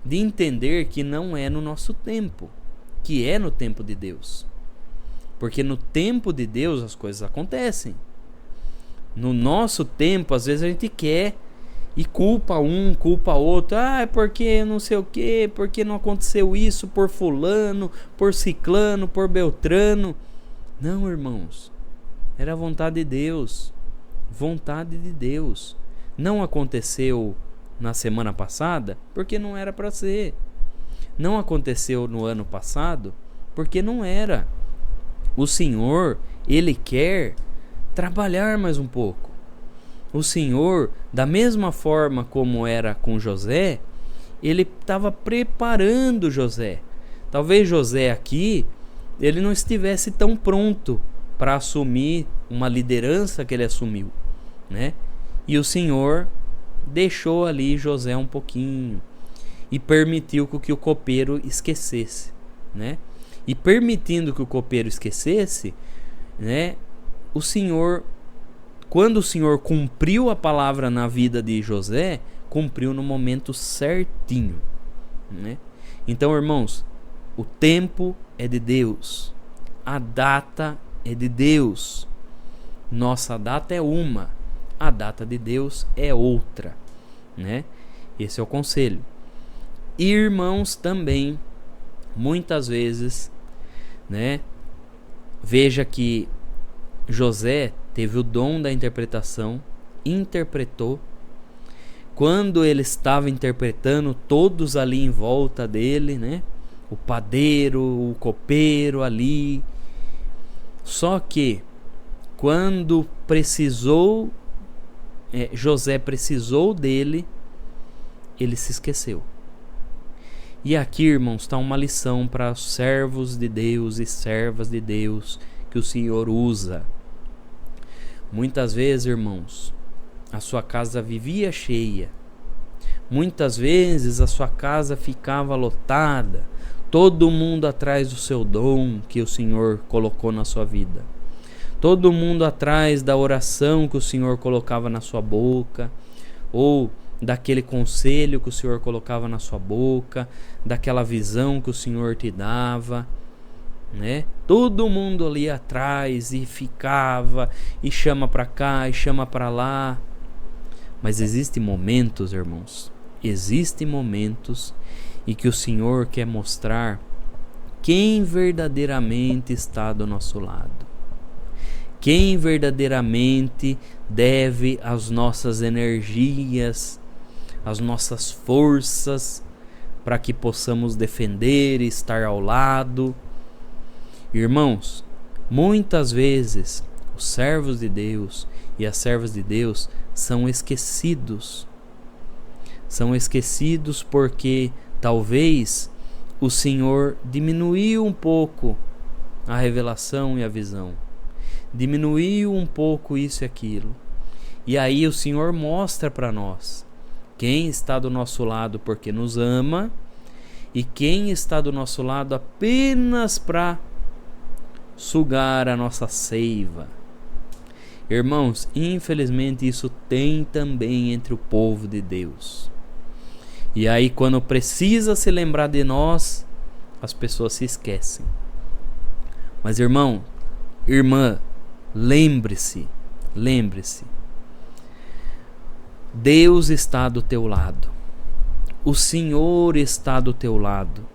de entender que não é no nosso tempo, que é no tempo de Deus. Porque no tempo de Deus as coisas acontecem. No nosso tempo, às vezes a gente quer e culpa um, culpa outro. É porque não sei o que, porque não aconteceu isso por fulano, por ciclano, por beltrano. Não, irmãos. Era a vontade de Deus. Vontade de Deus. Não aconteceu na semana passada porque não era para ser. Não aconteceu no ano passado porque não era. O Senhor, Ele quer trabalhar mais um pouco. O Senhor, da mesma forma como era com José, Ele estava preparando José. Talvez José aqui, ele não estivesse tão pronto para assumir uma liderança que ele assumiu, né? E o Senhor deixou ali José um pouquinho e permitiu que o copeiro esquecesse, né? e permitindo que o copeiro esquecesse, né? O Senhor, quando o Senhor cumpriu a palavra na vida de José, cumpriu no momento certinho, né? Então, irmãos, o tempo é de Deus, a data é de Deus. Nossa data é uma, a data de Deus é outra, né? Esse é o conselho. Irmãos, também, muitas vezes, né? Veja que José teve o dom da interpretação, interpretou. Quando ele estava interpretando, todos ali em volta dele, né? O padeiro, o copeiro ali. Só que quando José precisou dele, ele se esqueceu. E aqui, irmãos, está uma lição para os servos de Deus e servas de Deus que o Senhor usa. Muitas vezes, irmãos, a sua casa vivia cheia. Muitas vezes a sua casa ficava lotada. Todo mundo atrás do seu dom que o Senhor colocou na sua vida. Todo mundo atrás da oração que o Senhor colocava na sua boca. Ou daquele conselho que o Senhor colocava na sua boca. Daquela visão que o Senhor te dava, né? Todo mundo ali atrás e ficava e chama para cá e chama para lá. Mas existem momentos, irmãos, existem momentos em que o Senhor quer mostrar quem verdadeiramente está do nosso lado, quem verdadeiramente deve as nossas energias, as nossas forças para que possamos defender e estar ao lado. Irmãos, muitas vezes os servos de Deus e as servas de Deus são esquecidos. São esquecidos porque talvez o Senhor diminuiu um pouco a revelação e a visão. Diminuiu um pouco isso e aquilo. E aí o Senhor mostra para nós quem está do nosso lado porque nos ama e quem está do nosso lado apenas para sugar a nossa seiva. Irmãos, infelizmente isso tem também entre o povo de Deus. E aí quando precisa se lembrar de nós, as pessoas se esquecem. Mas irmão, irmã, lembre-se, Deus está do teu lado. O Senhor está do teu lado.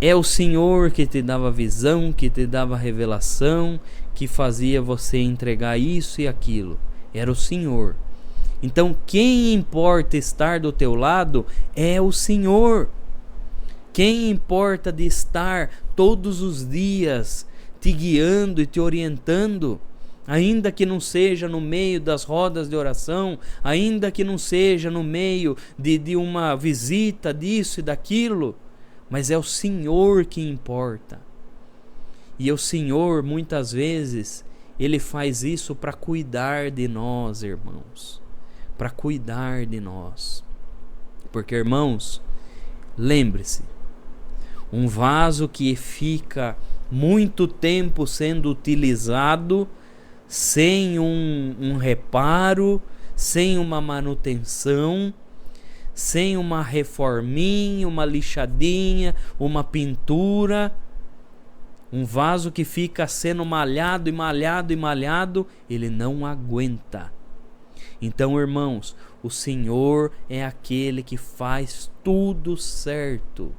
É o Senhor que te dava visão, que te dava revelação, que fazia você entregar isso e aquilo. Era o Senhor. Então, quem importa estar do teu lado é o Senhor. Quem importa de estar todos os dias te guiando e te orientando, ainda que não seja no meio das rodas de oração, ainda que não seja no meio de uma visita disso e daquilo, mas é o Senhor que importa. E o Senhor, muitas vezes, Ele faz isso para cuidar de nós, irmãos. Para cuidar de nós. Porque, irmãos, lembre-se, um vaso que fica muito tempo sendo utilizado, sem um reparo, sem uma manutenção, sem uma reforminha, uma lixadinha, uma pintura, um vaso que fica sendo malhado e malhado e malhado, ele não aguenta. Então, irmãos, o Senhor é aquele que faz tudo certo.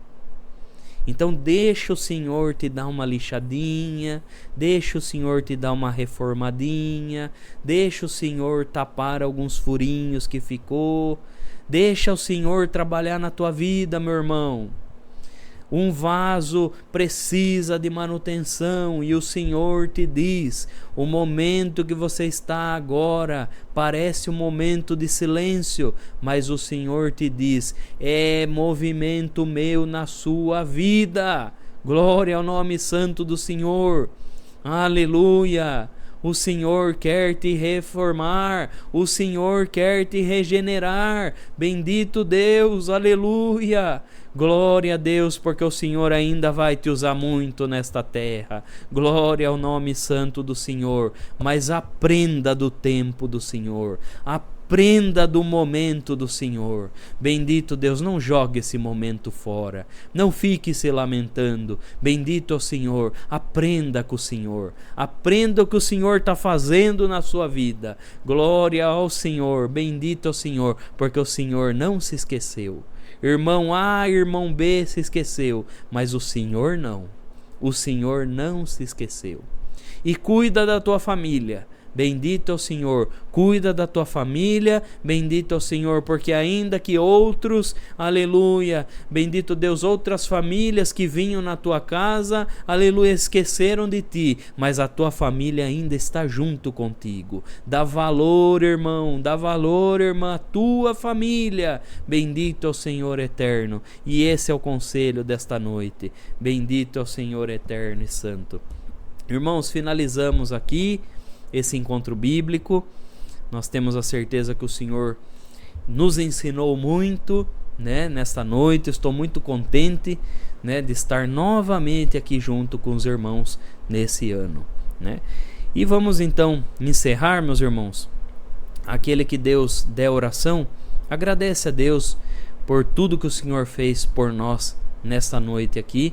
Então deixa o Senhor te dar uma lixadinha, deixa o Senhor te dar uma reformadinha, deixa o Senhor tapar alguns furinhos que ficou, deixa o Senhor trabalhar na tua vida, meu irmão. Um vaso precisa de manutenção e o Senhor te diz: o momento que você está agora parece um momento de silêncio, mas o Senhor te diz: é movimento meu na sua vida. Glória ao nome santo do Senhor. Aleluia. O Senhor quer te reformar, o Senhor quer te regenerar. Bendito Deus, aleluia. Glória a Deus, porque o Senhor ainda vai te usar muito nesta terra. Glória ao nome santo do Senhor. Mas aprenda do tempo do Senhor. Aprenda do momento do Senhor. Bendito Deus, não jogue esse momento fora. Não fique se lamentando. Bendito é o Senhor. Aprenda com o Senhor. Aprenda o que o Senhor está fazendo na sua vida. Glória ao Senhor. Bendito é o Senhor, porque o Senhor não se esqueceu. Irmão A, irmão B se esqueceu, mas o Senhor não. O Senhor não se esqueceu. E cuida da tua família. Bendito é o Senhor, cuida da tua família, bendito é o Senhor, porque ainda que outros, aleluia, bendito Deus, outras famílias que vinham na tua casa, aleluia, esqueceram de ti, mas a tua família ainda está junto contigo. Dá valor, irmão, dá valor, irmã, à tua família, bendito é o Senhor eterno. E esse é o conselho desta noite, bendito é o Senhor eterno e santo. Irmãos, finalizamos aqui esse encontro bíblico. Nós temos a certeza que o Senhor nos ensinou muito, né, nesta noite. Estou muito contente, né, de estar novamente aqui junto com os irmãos nesse ano, né? E vamos então encerrar, meus irmãos. Aquele que Deus der oração, agradece a Deus por tudo que o Senhor fez por nós nesta noite aqui.